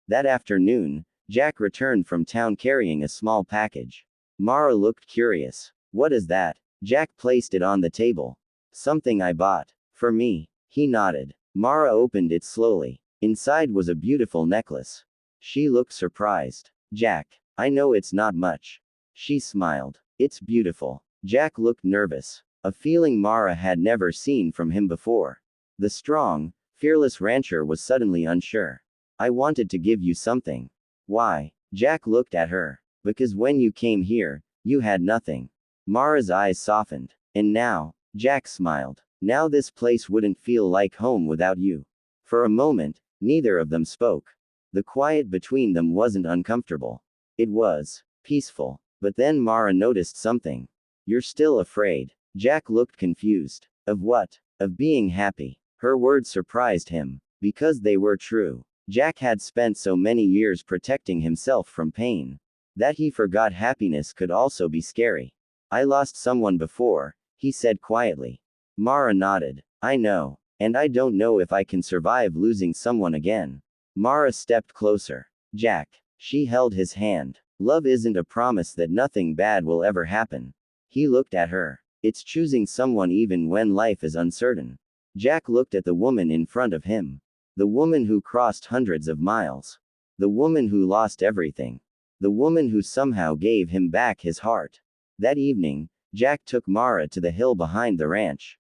That afternoon, Jack returned from town carrying a small package. Mara looked curious. What is that? Jack placed it on the table. Something I bought. For me. He nodded. Mara opened it slowly. Inside was a beautiful necklace. She looked surprised. Jack, I know it's not much. She smiled. It's beautiful. Jack looked nervous. A feeling Mara had never seen from him before. The strong, fearless rancher was suddenly unsure. I wanted to give you something. Why? Jack looked at her. Because when you came here, you had nothing. Mara's eyes softened. And now, Jack smiled. Now this place wouldn't feel like home without you. For a moment, neither of them spoke. The quiet between them wasn't uncomfortable. It was peaceful. But then Mara noticed something. You're still afraid. Jack looked confused. Of what? Of being happy. Her words surprised him. Because they were true. Jack had spent so many years protecting himself from pain. That he forgot happiness could also be scary. I lost someone before, he said quietly. Mara nodded. I know. And I don't know if I can survive losing someone again. Mara stepped closer. Jack. She held his hand. Love isn't a promise that nothing bad will ever happen. He looked at her. It's choosing someone even when life is uncertain. Jack looked at the woman in front of him. The woman who crossed hundreds of miles. The woman who lost everything. The woman who somehow gave him back his heart. That evening, Jack took Mara to the hill behind the ranch.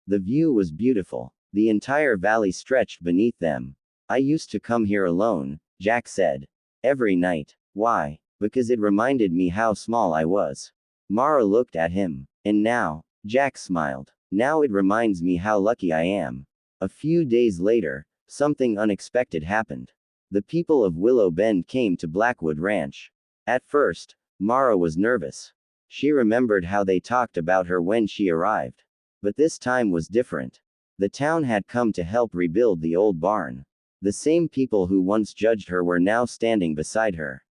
The view was beautiful. The entire valley stretched beneath them. I used to come here alone, Jack said. Every night. Why? Because it reminded me how small I was. Mara looked at him. And now, Jack smiled. Now it reminds me how lucky I am. A few days later, something unexpected happened. The people of Willow Bend came to Blackwood Ranch. At first, Mara was nervous. She remembered how they talked about her when she arrived. But this time was different. The town had come to help rebuild the old barn. The same people who once judged her were now standing beside her.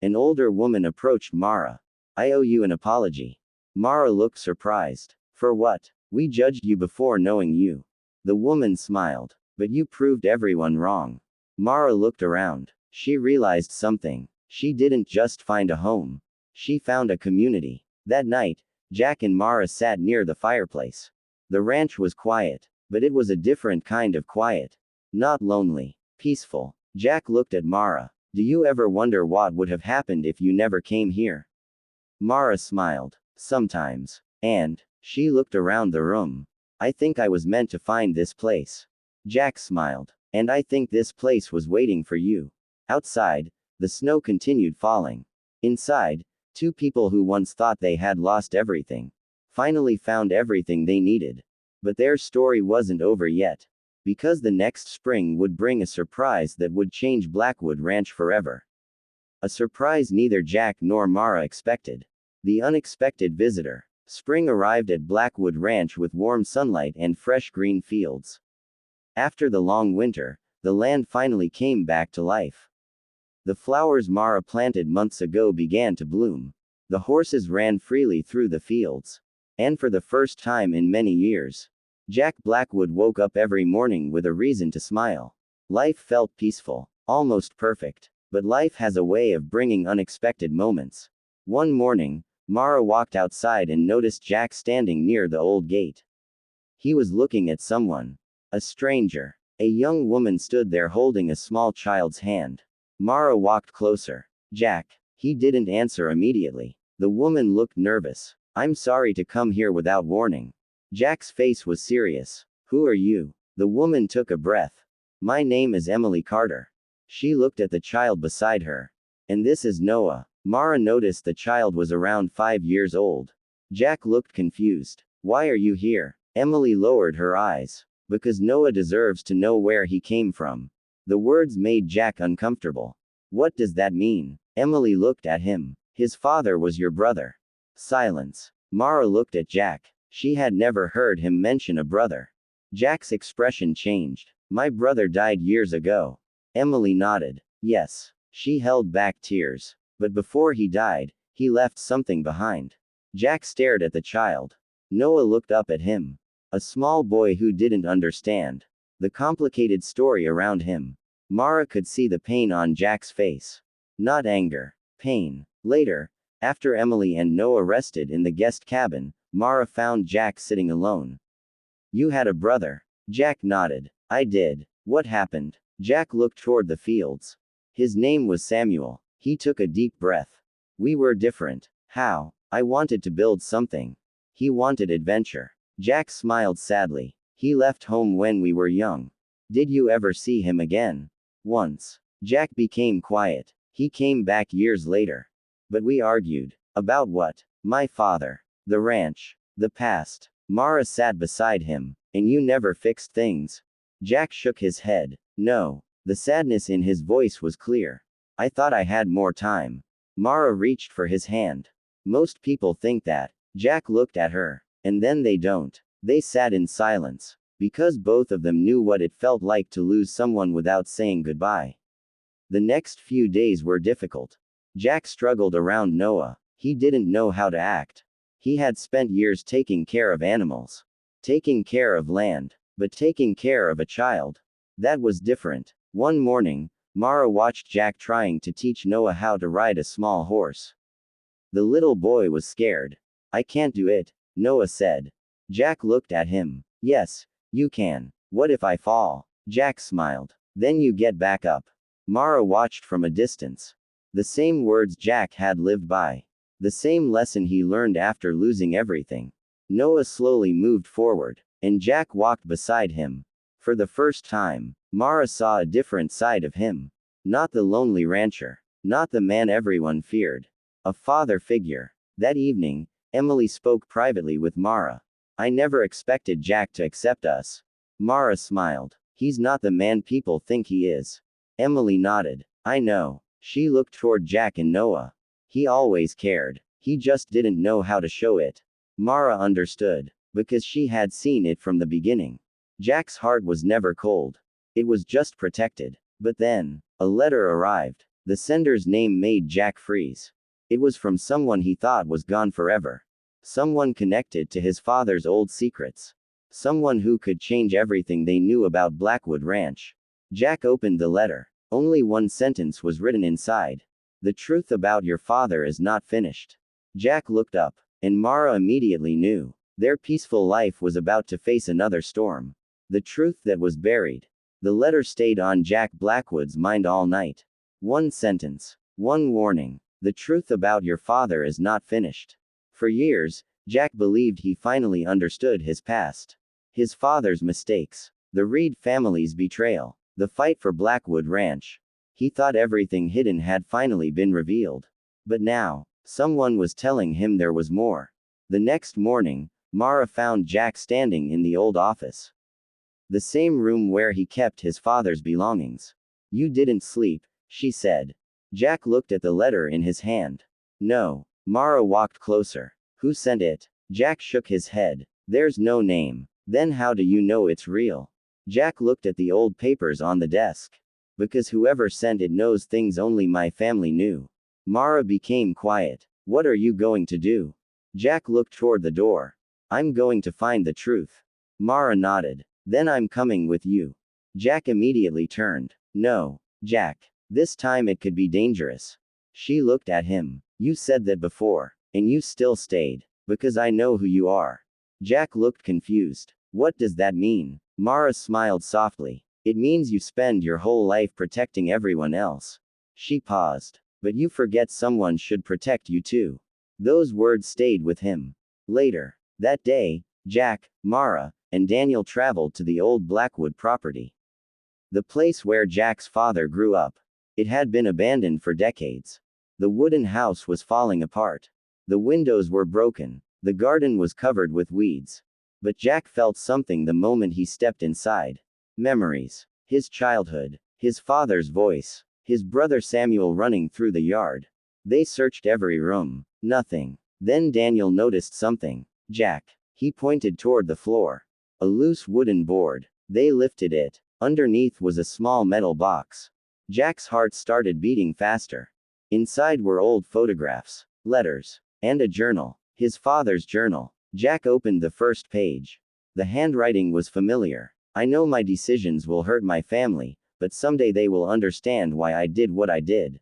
An older woman approached Mara. I owe you an apology. Mara looked surprised. For what? We judged you before knowing you. The woman smiled. But you proved everyone wrong. Mara looked around. She realized something. She didn't just find a home. She found a community. That night, Jack and Mara sat near the fireplace. The ranch was quiet, but it was a different kind of quiet. Not lonely. Peaceful. Jack looked at Mara. Do you ever wonder what would have happened if you never came here? Mara smiled. Sometimes. And, she looked around the room. I think I was meant to find this place. Jack smiled. And I think this place was waiting for you. Outside, the snow continued falling. Inside, two people who once thought they had lost everything finally found everything they needed. But their story wasn't over yet. Because the next spring would bring a surprise that would change Blackwood Ranch forever. A surprise neither Jack nor Mara expected. The unexpected visitor. Spring arrived at Blackwood Ranch with warm sunlight and fresh green fields. After the long winter, the land finally came back to life. The flowers Mara planted months ago began to bloom. The horses ran freely through the fields. And for the first time in many years, Jack Blackwood woke up every morning with a reason to smile. Life felt peaceful, almost perfect. But life has a way of bringing unexpected moments. One morning, Mara walked outside and noticed Jack standing near the old gate. He was looking at someone. A stranger. A young woman stood there holding a small child's hand. Mara walked closer. Jack. He didn't answer immediately. The woman looked nervous. I'm sorry to come here without warning. Jack's face was serious. Who are you? The woman took a breath. My name is Emily Carter. She looked at the child beside her. And this is Noah. Mara noticed the child was around 5 years old. Jack looked confused. Why are you here? Emily lowered her eyes. Because Noah deserves to know where he came from. The words made Jack uncomfortable. What does that mean? Emily looked at him. His father was your brother. Silence. Mara looked at Jack. She had never heard him mention a brother. Jack's expression changed. My brother died years ago. Emily nodded. Yes. She held back tears. But before he died, he left something behind. Jack stared at the child. Noah looked up at him. A small boy who didn't understand the complicated story around him. Mara could see the pain on Jack's face. Not anger. Pain. Later, after Emily and Noah rested in the guest cabin, Mara found Jack sitting alone. You had a brother. Jack nodded. I did. What happened? Jack looked toward the fields. His name was Samuel. He took a deep breath. We were different. How? I wanted to build something. He wanted adventure. Jack smiled sadly. He left home when we were young. Did you ever see him again? Once. Jack became quiet. He came back years later. But we argued. About what? My father. The ranch. The past. Mara sat beside him. And you never fixed things. Jack shook his head. No. The sadness in his voice was clear. I thought I had more time. Mara reached for his hand. Most people think that. Jack looked at her. And then they don't. They sat in silence. Because both of them knew what it felt like to lose someone without saying goodbye. The next few days were difficult. Jack struggled around Noah. He didn't know how to act. He had spent years taking care of animals. Taking care of land. But taking care of a child. That was different. One morning, Mara watched Jack trying to teach Noah how to ride a small horse. The little boy was scared. I can't do it, Noah said. Jack looked at him. Yes, you can. What if I fall? Jack smiled. Then you get back up. Mara watched from a distance. The same words Jack had lived by. The same lesson he learned after losing everything. Noah slowly moved forward, and Jack walked beside him. For the first time, Mara saw a different side of him. Not the lonely rancher. Not the man everyone feared. A father figure. That evening, Emily spoke privately with Mara. I never expected Jack to accept us. Mara smiled. He's not the man people think he is. Emily nodded. I know. She looked toward Jack and Noah. He always cared. He just didn't know how to show it. Mara understood. Because she had seen it from the beginning. Jack's heart was never cold. It was just protected. But then, a letter arrived. The sender's name made Jack freeze. It was from someone he thought was gone forever. Someone connected to his father's old secrets. Someone who could change everything they knew about Blackwood Ranch. Jack opened the letter. Only one sentence was written inside. The truth about your father is not finished. Jack looked up, and Mara immediately knew. Their peaceful life was about to face another storm. The truth that was buried. The letter stayed on Jack Blackwood's mind all night. One sentence. One warning. The truth about your father is not finished. For years, Jack believed he finally understood his past. His father's mistakes. The Reed family's betrayal. The fight for Blackwood Ranch. He thought everything hidden had finally been revealed. But now, someone was telling him there was more. The next morning, Mara found Jack standing in the old office. The same room where he kept his father's belongings. You didn't sleep, she said. Jack looked at the letter in his hand. No. Mara walked closer. Who sent it? Jack shook his head. There's no name. Then how do you know it's real? Jack looked at the old papers on the desk. Because whoever sent it knows things only my family knew. Mara became quiet. What are you going to do? Jack looked toward the door. I'm going to find the truth. Mara nodded. Then I'm coming with you. Jack immediately turned. No, Jack. This time it could be dangerous. She looked at him. You said that before. And you still stayed. Because I know who you are. Jack looked confused. What does that mean? Mara smiled softly. It means you spend your whole life protecting everyone else. She paused. But you forget someone should protect you too. Those words stayed with him. Later, that day, Jack, Mara, and Daniel traveled to the old Blackwood property. The place where Jack's father grew up. It had been abandoned for decades. The wooden house was falling apart. The windows were broken. The garden was covered with weeds. But Jack felt something the moment he stepped inside. Memories. His childhood. His father's voice. His brother Samuel running through the yard. They searched every room. Nothing. Then Daniel noticed something. Jack. He pointed toward the floor. A loose wooden board. They lifted it. Underneath was a small metal box. Jack's heart started beating faster. Inside were old photographs, letters, and a journal. His father's journal. Jack opened the first page. The handwriting was familiar. I know my decisions will hurt my family, but someday they will understand why I did what I did.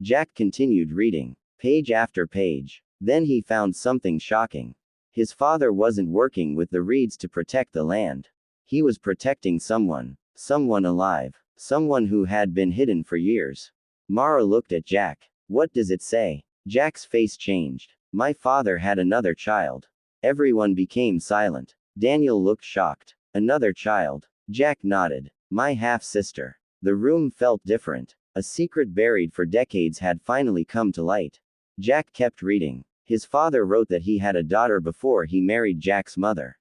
Jack continued reading, page after page. Then he found something shocking. His father wasn't working with the Reeds to protect the land. He was protecting someone. Someone alive. Someone who had been hidden for years. Mara looked at Jack. What does it say? Jack's face changed. My father had another child. Everyone became silent. Daniel looked shocked. Another child. Jack nodded. My half-sister. The room felt different. A secret buried for decades had finally come to light. Jack kept reading. His father wrote that he had a daughter before he married Jack's mother.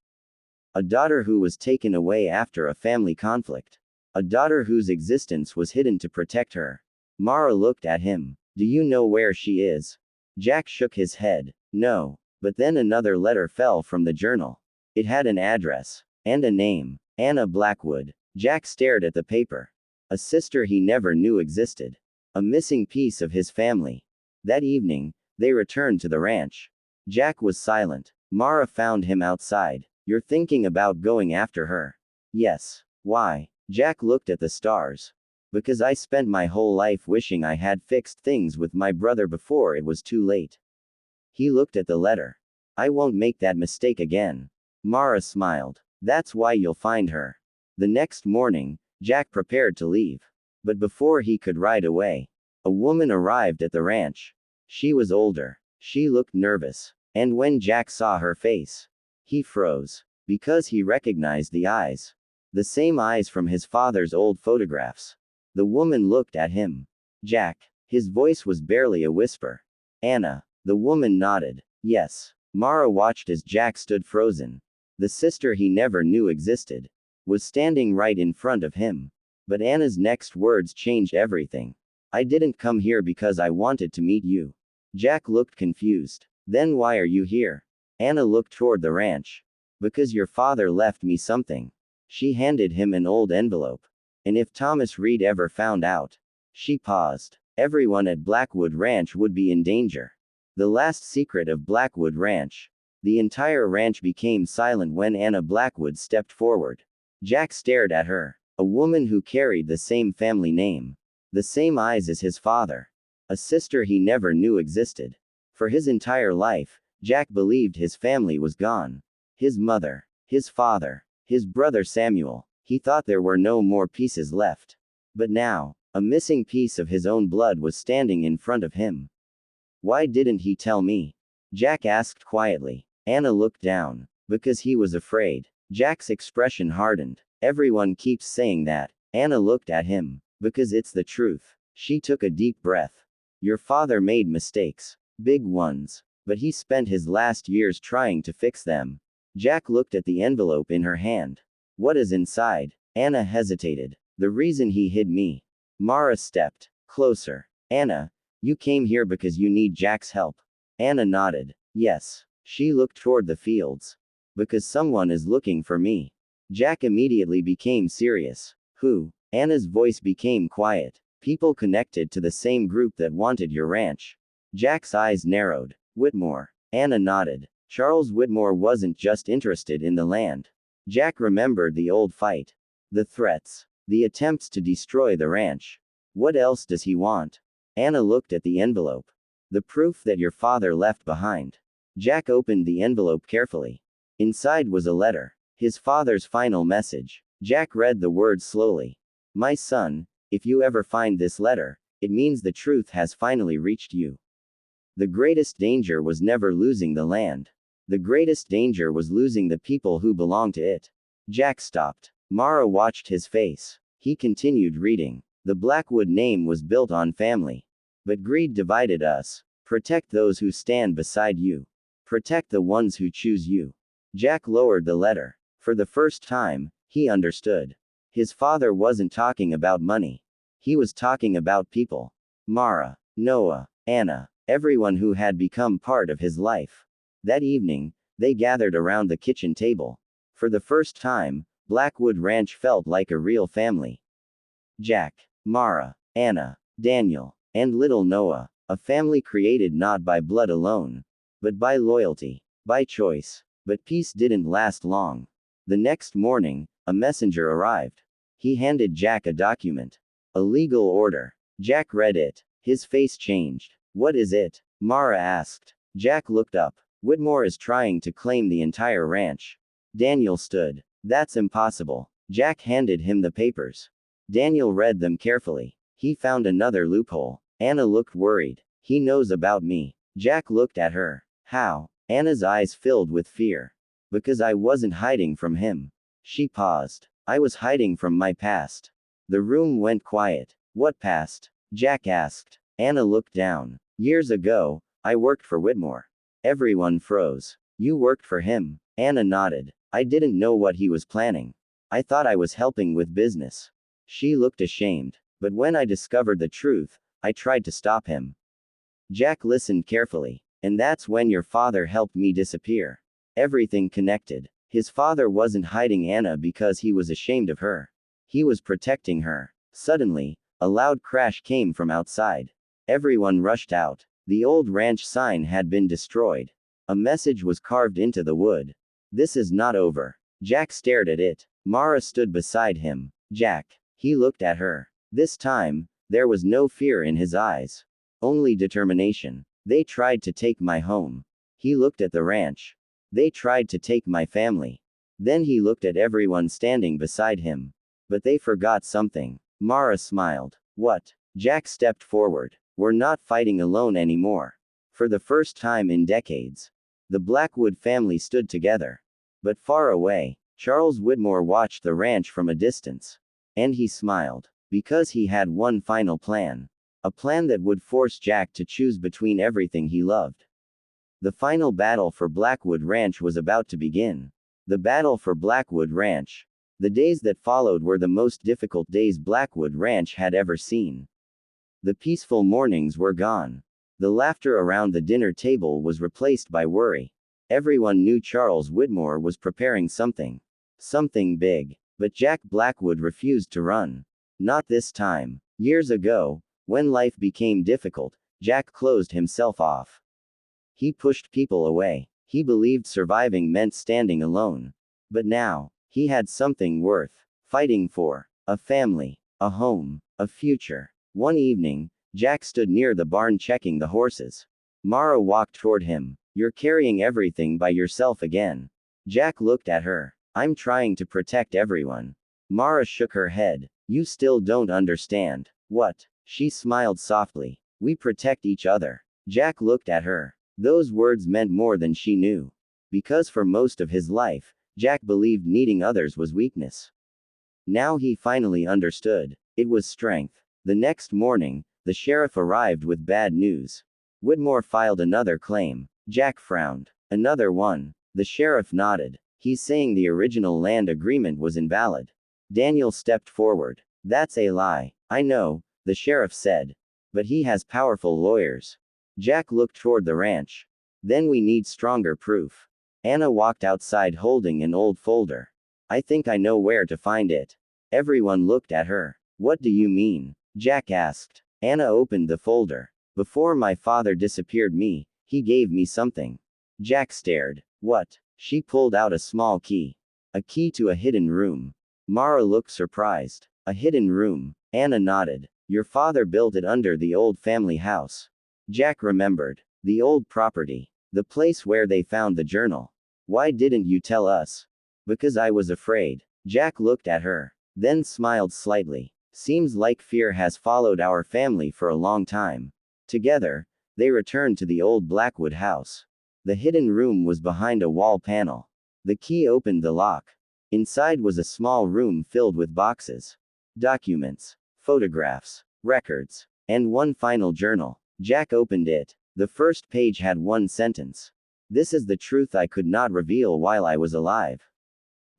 A daughter who was taken away after a family conflict. A daughter whose existence was hidden to protect her. Mara looked at him. Do you know where she is? Jack shook his head. No. But then another letter fell from the journal. It had an address. And a name. Anna Blackwood. Jack stared at the paper. A sister he never knew existed. A missing piece of his family. That evening, they returned to the ranch. Jack was silent. Mara found him outside. You're thinking about going after her? Yes. Why? Jack looked at the stars. Because I spent my whole life wishing I had fixed things with my brother before it was too late. He looked at the letter. I won't make that mistake again. Mara smiled. That's why you'll find her. The next morning, Jack prepared to leave. But before he could ride away, a woman arrived at the ranch. She was older. She looked nervous. And when Jack saw her face, he froze. Because he recognized the eyes. The same eyes from his father's old photographs. The woman looked at him. Jack. His voice was barely a whisper. Anna. The woman nodded. Yes. Mara watched as Jack stood frozen. The sister he never knew existed was standing right in front of him. But Anna's next words changed everything. I didn't come here because I wanted to meet you. Jack looked confused. Then why are you here? Anna looked toward the ranch. Because your father left me something. She handed him an old envelope. And if Thomas Reed ever found out. She paused. Everyone at Blackwood Ranch would be in danger. The last secret of Blackwood Ranch. The entire ranch became silent when Anna Blackwood stepped forward. Jack stared at her. A woman who carried the same family name. The same eyes as his father. A sister he never knew existed. For his entire life, Jack believed his family was gone. His mother. His father. His brother Samuel. He thought there were no more pieces left. But now, a missing piece of his own blood was standing in front of him. Why didn't he tell me? Jack asked quietly. Anna looked down. Because he was afraid. Jack's expression hardened. Everyone keeps saying that. Anna looked at him. Because it's the truth. She took a deep breath. Your father made mistakes. Big ones. But he spent his last years trying to fix them. Jack looked at the envelope in her hand. What is inside? Anna hesitated. The reason he hid me. Mara stepped closer. Anna, you came here because you need Jack's help. Anna nodded. Yes. She looked toward the fields. Because someone is looking for me. Jack immediately became serious. Who? Anna's voice became quiet. People connected to the same group that wanted your ranch. Jack's eyes narrowed. Whitmore. Anna nodded. Charles Whitmore wasn't just interested in the land. Jack remembered the old fight. The threats. The attempts to destroy the ranch. What else does he want? Anna looked at the envelope. The proof that your father left behind. Jack opened the envelope carefully. Inside was a letter. His father's final message. Jack read the words slowly. My son, if you ever find this letter, it means the truth has finally reached you. The greatest danger was never losing the land. The greatest danger was losing the people who belong to it. Jack stopped. Mara watched his face. He continued reading. The Blackwood name was built on family. But greed divided us. Protect those who stand beside you. Protect the ones who choose you. Jack lowered the letter. For the first time, he understood. His father wasn't talking about money. He was talking about people. Mara, Noah, Anna, everyone who had become part of his life. That evening, they gathered around the kitchen table. For the first time, Blackwood Ranch felt like a real family. Jack, Mara, Anna, Daniel, and little Noah, a family created not by blood alone, but by loyalty, by choice. But peace didn't last long. The next morning, a messenger arrived. He handed Jack a document. A legal order. Jack read it. His face changed. What is it? Mara asked. Jack looked up. Whitmore is trying to claim the entire ranch. Daniel stood. That's impossible. Jack handed him the papers. Daniel read them carefully. He found another loophole. Anna looked worried. He knows about me. Jack looked at her. How? Anna's eyes filled with fear. Because I wasn't hiding from him. She paused. I was hiding from my past. The room went quiet. What past? Jack asked. Anna looked down. Years ago, I worked for Whitmore. Everyone froze. You worked for him? Anna nodded. I didn't know what he was planning. I thought I was helping with business. She looked ashamed. But when I discovered the truth, I tried to stop him. Jack listened carefully. And that's when your father helped me disappear. Everything connected. His father wasn't hiding Anna because he was ashamed of her. He was protecting her. Suddenly, a loud crash came from outside. Everyone rushed out. The old ranch sign had been destroyed. A message was carved into the wood. This is not over. Jack stared at it. Mara stood beside him. Jack. He looked at her. This time, there was no fear in his eyes. Only determination. They tried to take my home. He looked at the ranch. They tried to take my family. Then he looked at everyone standing beside him. But they forgot something. Mara smiled. What? Jack stepped forward. We're not fighting alone anymore. For the first time in decades, the Blackwood family stood together. But far away, Charles Whitmore watched the ranch from a distance. And he smiled. Because he had one final plan. A plan that would force Jack to choose between everything he loved. The final battle for Blackwood Ranch was about to begin. The battle for Blackwood Ranch. The days that followed were the most difficult days Blackwood Ranch had ever seen. The peaceful mornings were gone. The laughter around the dinner table was replaced by worry. Everyone knew Charles Whitmore was preparing something. Something big. But Jack Blackwood refused to run. Not this time. Years ago, when life became difficult, Jack closed himself off. He pushed people away. He believed surviving meant standing alone. But now, he had something worth fighting for. A family, a home, a future. One evening, Jack stood near the barn checking the horses. Mara walked toward him. You're carrying everything by yourself again. Jack looked at her. I'm trying to protect everyone. Mara shook her head. You still don't understand. What? She smiled softly. We protect each other. Jack looked at her. Those words meant more than she knew. Because for most of his life, Jack believed needing others was weakness. Now he finally understood. It was strength. The next morning, the sheriff arrived with bad news. Whitmore filed another claim. Jack frowned. Another one. The sheriff nodded. He's saying the original land agreement was invalid. Daniel stepped forward. That's a lie. I know, the sheriff said. But he has powerful lawyers. Jack looked toward the ranch. Then we need stronger proof. Anna walked outside holding an old folder. I think I know where to find it. Everyone looked at her. What do you mean? Jack asked. Anna opened the folder. Before my father disappeared me, he gave me something. Jack stared. What? She pulled out a small key. A key to a hidden room. Mara looked surprised. A hidden room. Anna nodded. Your father built it under the old family house. Jack remembered. The old property. The place where they found the journal. Why didn't you tell us? Because I was afraid. Jack looked at her. Then smiled slightly. Seems like fear has followed our family for a long time. Together, they returned to the old Blackwood house. The hidden room was behind a wall panel. The key opened the lock. Inside was a small room filled with boxes. Documents. Photographs. Records. And one final journal. Jack opened it. The first page had one sentence. This is the truth I could not reveal while I was alive.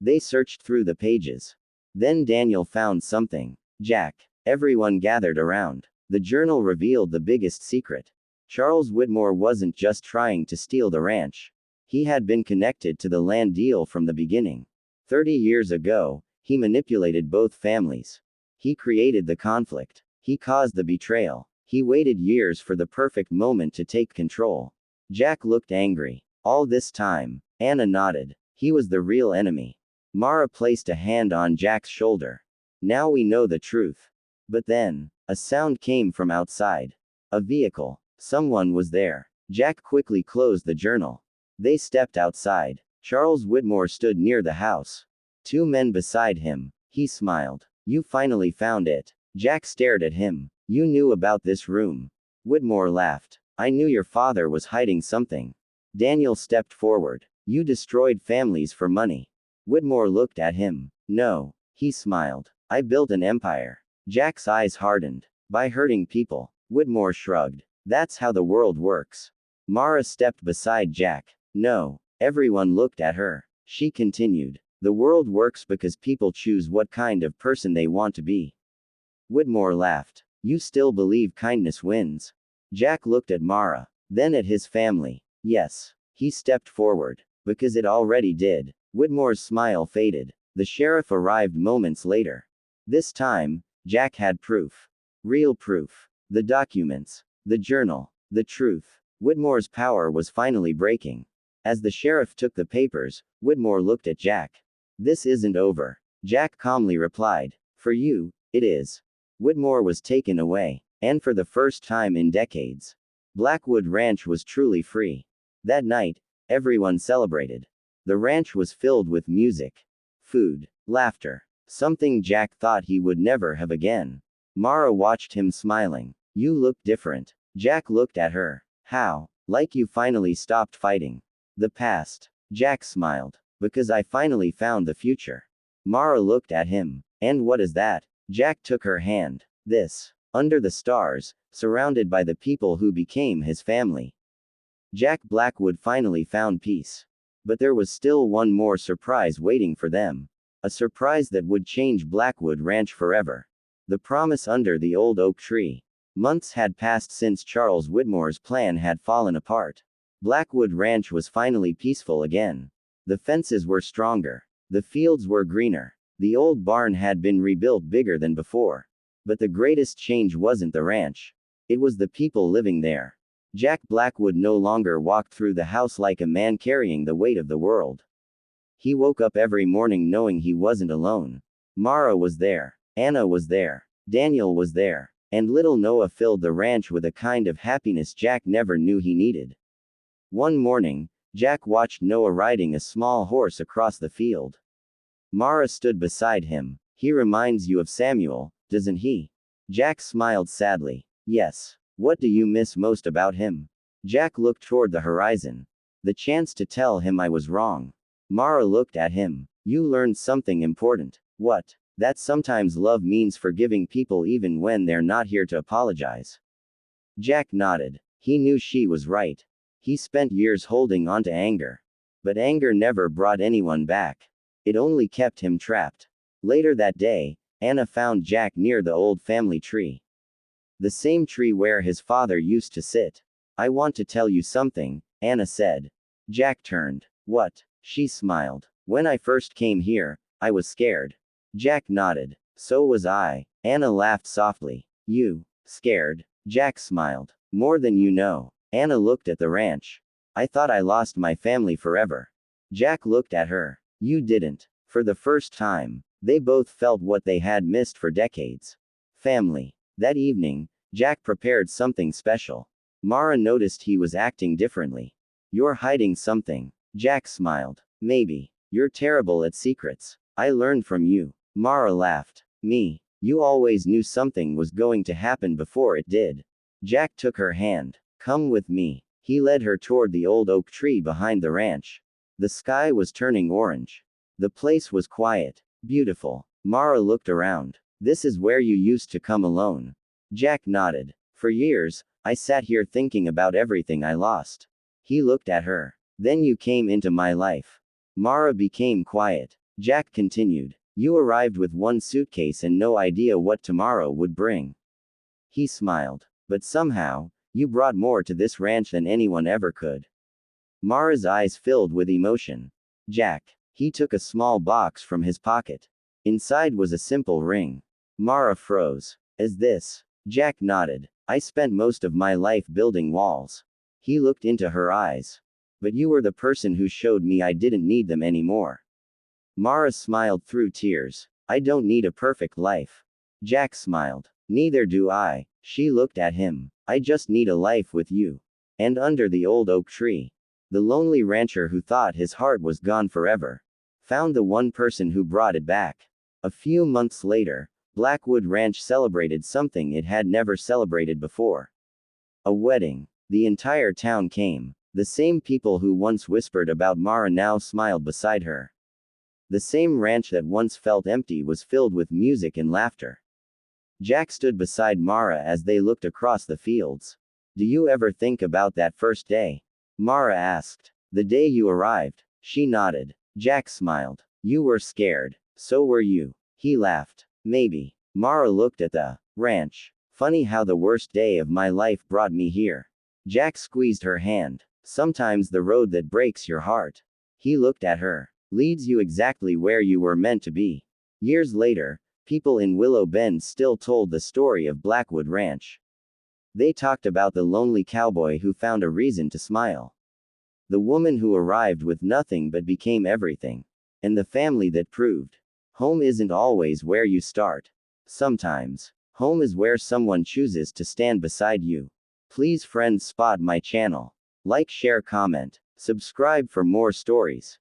They searched through the pages. Then Daniel found something. Jack. Everyone gathered around. The journal revealed the biggest secret. Charles Whitmore wasn't just trying to steal the ranch. He had been connected to the land deal from the beginning. 30 years ago, he manipulated both families. He created the conflict. He caused the betrayal. He waited years for the perfect moment to take control. Jack looked angry. All this time, Anna nodded. He was the real enemy. Mara placed a hand on Jack's shoulder. Now we know the truth. But then, a sound came from outside. A vehicle. Someone was there. Jack quickly closed the journal. They stepped outside. Charles Whitmore stood near the house. Two men beside him. He smiled. You finally found it. Jack stared at him. You knew about this room. Whitmore laughed. I knew your father was hiding something. Daniel stepped forward. You destroyed families for money. Whitmore looked at him. No. He smiled. I built an empire. Jack's eyes hardened. By hurting people. Whitmore shrugged. That's how the world works. Mara stepped beside Jack. No. Everyone looked at her. She continued. The world works because people choose what kind of person they want to be. Whitmore laughed. You still believe kindness wins? Jack looked at Mara. Then at his family. Yes. He stepped forward. Because it already did. Whitmore's smile faded. The sheriff arrived moments later. This time, Jack had proof. Real proof. The documents. The journal. The truth. Whitmore's power was finally breaking. As the sheriff took the papers, Whitmore looked at Jack. This isn't over. Jack calmly replied. For you, it is. Whitmore was taken away. And for the first time in decades. Blackwood Ranch was truly free. That night, everyone celebrated. The ranch was filled with music, food, laughter. Something Jack thought he would never have again. Mara watched him smiling. You look different. Jack looked at her. How? Like you finally stopped fighting. The past. Jack smiled. Because I finally found the future. Mara looked at him. And what is that? Jack took her hand. This. Under the stars, surrounded by the people who became his family. Jack Blackwood finally found peace. But there was still one more surprise waiting for them. A surprise that would change Blackwood Ranch forever. The promise under the old oak tree. Months had passed since Charles Whitmore's plan had fallen apart. Blackwood Ranch was finally peaceful again. The fences were stronger. The fields were greener. The old barn had been rebuilt bigger than before. But the greatest change wasn't the ranch. It was the people living there. Jack Blackwood no longer walked through the house like a man carrying the weight of the world. He woke up every morning knowing he wasn't alone. Mara was there. Anna was there. Daniel was there. And little Noah filled the ranch with a kind of happiness Jack never knew he needed. One morning, Jack watched Noah riding a small horse across the field. Mara stood beside him. He reminds you of Samuel, doesn't he? Jack smiled sadly. Yes. What do you miss most about him? Jack looked toward the horizon. The chance to tell him I was wrong. Mara looked at him. You learned something important. What? That sometimes love means forgiving people even when they're not here to apologize. Jack nodded. He knew she was right. He spent years holding on to anger. But anger never brought anyone back. It only kept him trapped. Later that day, Anna found Jack near the old family tree. The same tree where his father used to sit. I want to tell you something, Anna said. Jack turned. What? She smiled. When I first came here, I was scared. Jack nodded. So was I. Anna laughed softly. You, scared? Jack smiled. More than you know. Anna looked at the ranch. I thought I lost my family forever. Jack looked at her. You didn't. For the first time, they both felt what they had missed for decades. Family. That evening, Jack prepared something special. Mara noticed he was acting differently. You're hiding something. Jack smiled. Maybe. You're terrible at secrets. I learned from you. Mara laughed. Me. You always knew something was going to happen before it did. Jack took her hand. Come with me. He led her toward the old oak tree behind the ranch. The sky was turning orange. The place was quiet. Beautiful. Mara looked around. This is where you used to come alone. Jack nodded. For years, I sat here thinking about everything I lost. He looked at her. Then you came into my life. Mara became quiet. Jack continued. You arrived with one suitcase and no idea what tomorrow would bring. He smiled. But somehow, you brought more to this ranch than anyone ever could. Mara's eyes filled with emotion. Jack. He took a small box from his pocket. Inside was a simple ring. Mara froze. Is this? Jack nodded. I spent most of my life building walls. He looked into her eyes. But you were the person who showed me I didn't need them anymore. Mara smiled through tears. I don't need a perfect life. Jack smiled. Neither do I. She looked at him. I just need a life with you. And under the old oak tree. The lonely rancher who thought his heart was gone forever found the one person who brought it back. A few months later, Blackwood Ranch celebrated something it had never celebrated before. A wedding. The entire town came. The same people who once whispered about Mara now smiled beside her. The same ranch that once felt empty was filled with music and laughter. Jack stood beside Mara as they looked across the fields. Do you ever think about that first day? Mara asked. The day you arrived. She nodded. Jack smiled. You were scared. So were you. He laughed. Maybe. Mara looked at the ranch. Funny how the worst day of my life brought me here. Jack squeezed her hand. Sometimes the road that breaks your heart. He looked at her. Leads you exactly where you were meant to be. Years later, people in Willow Bend still told the story of Blackwood Ranch. They talked about the lonely cowboy who found a reason to smile. The woman who arrived with nothing but became everything. And the family that proved. Home isn't always where you start. Sometimes, home is where someone chooses to stand beside you. Please friends spot my channel. Like, share, comment. Subscribe for more stories.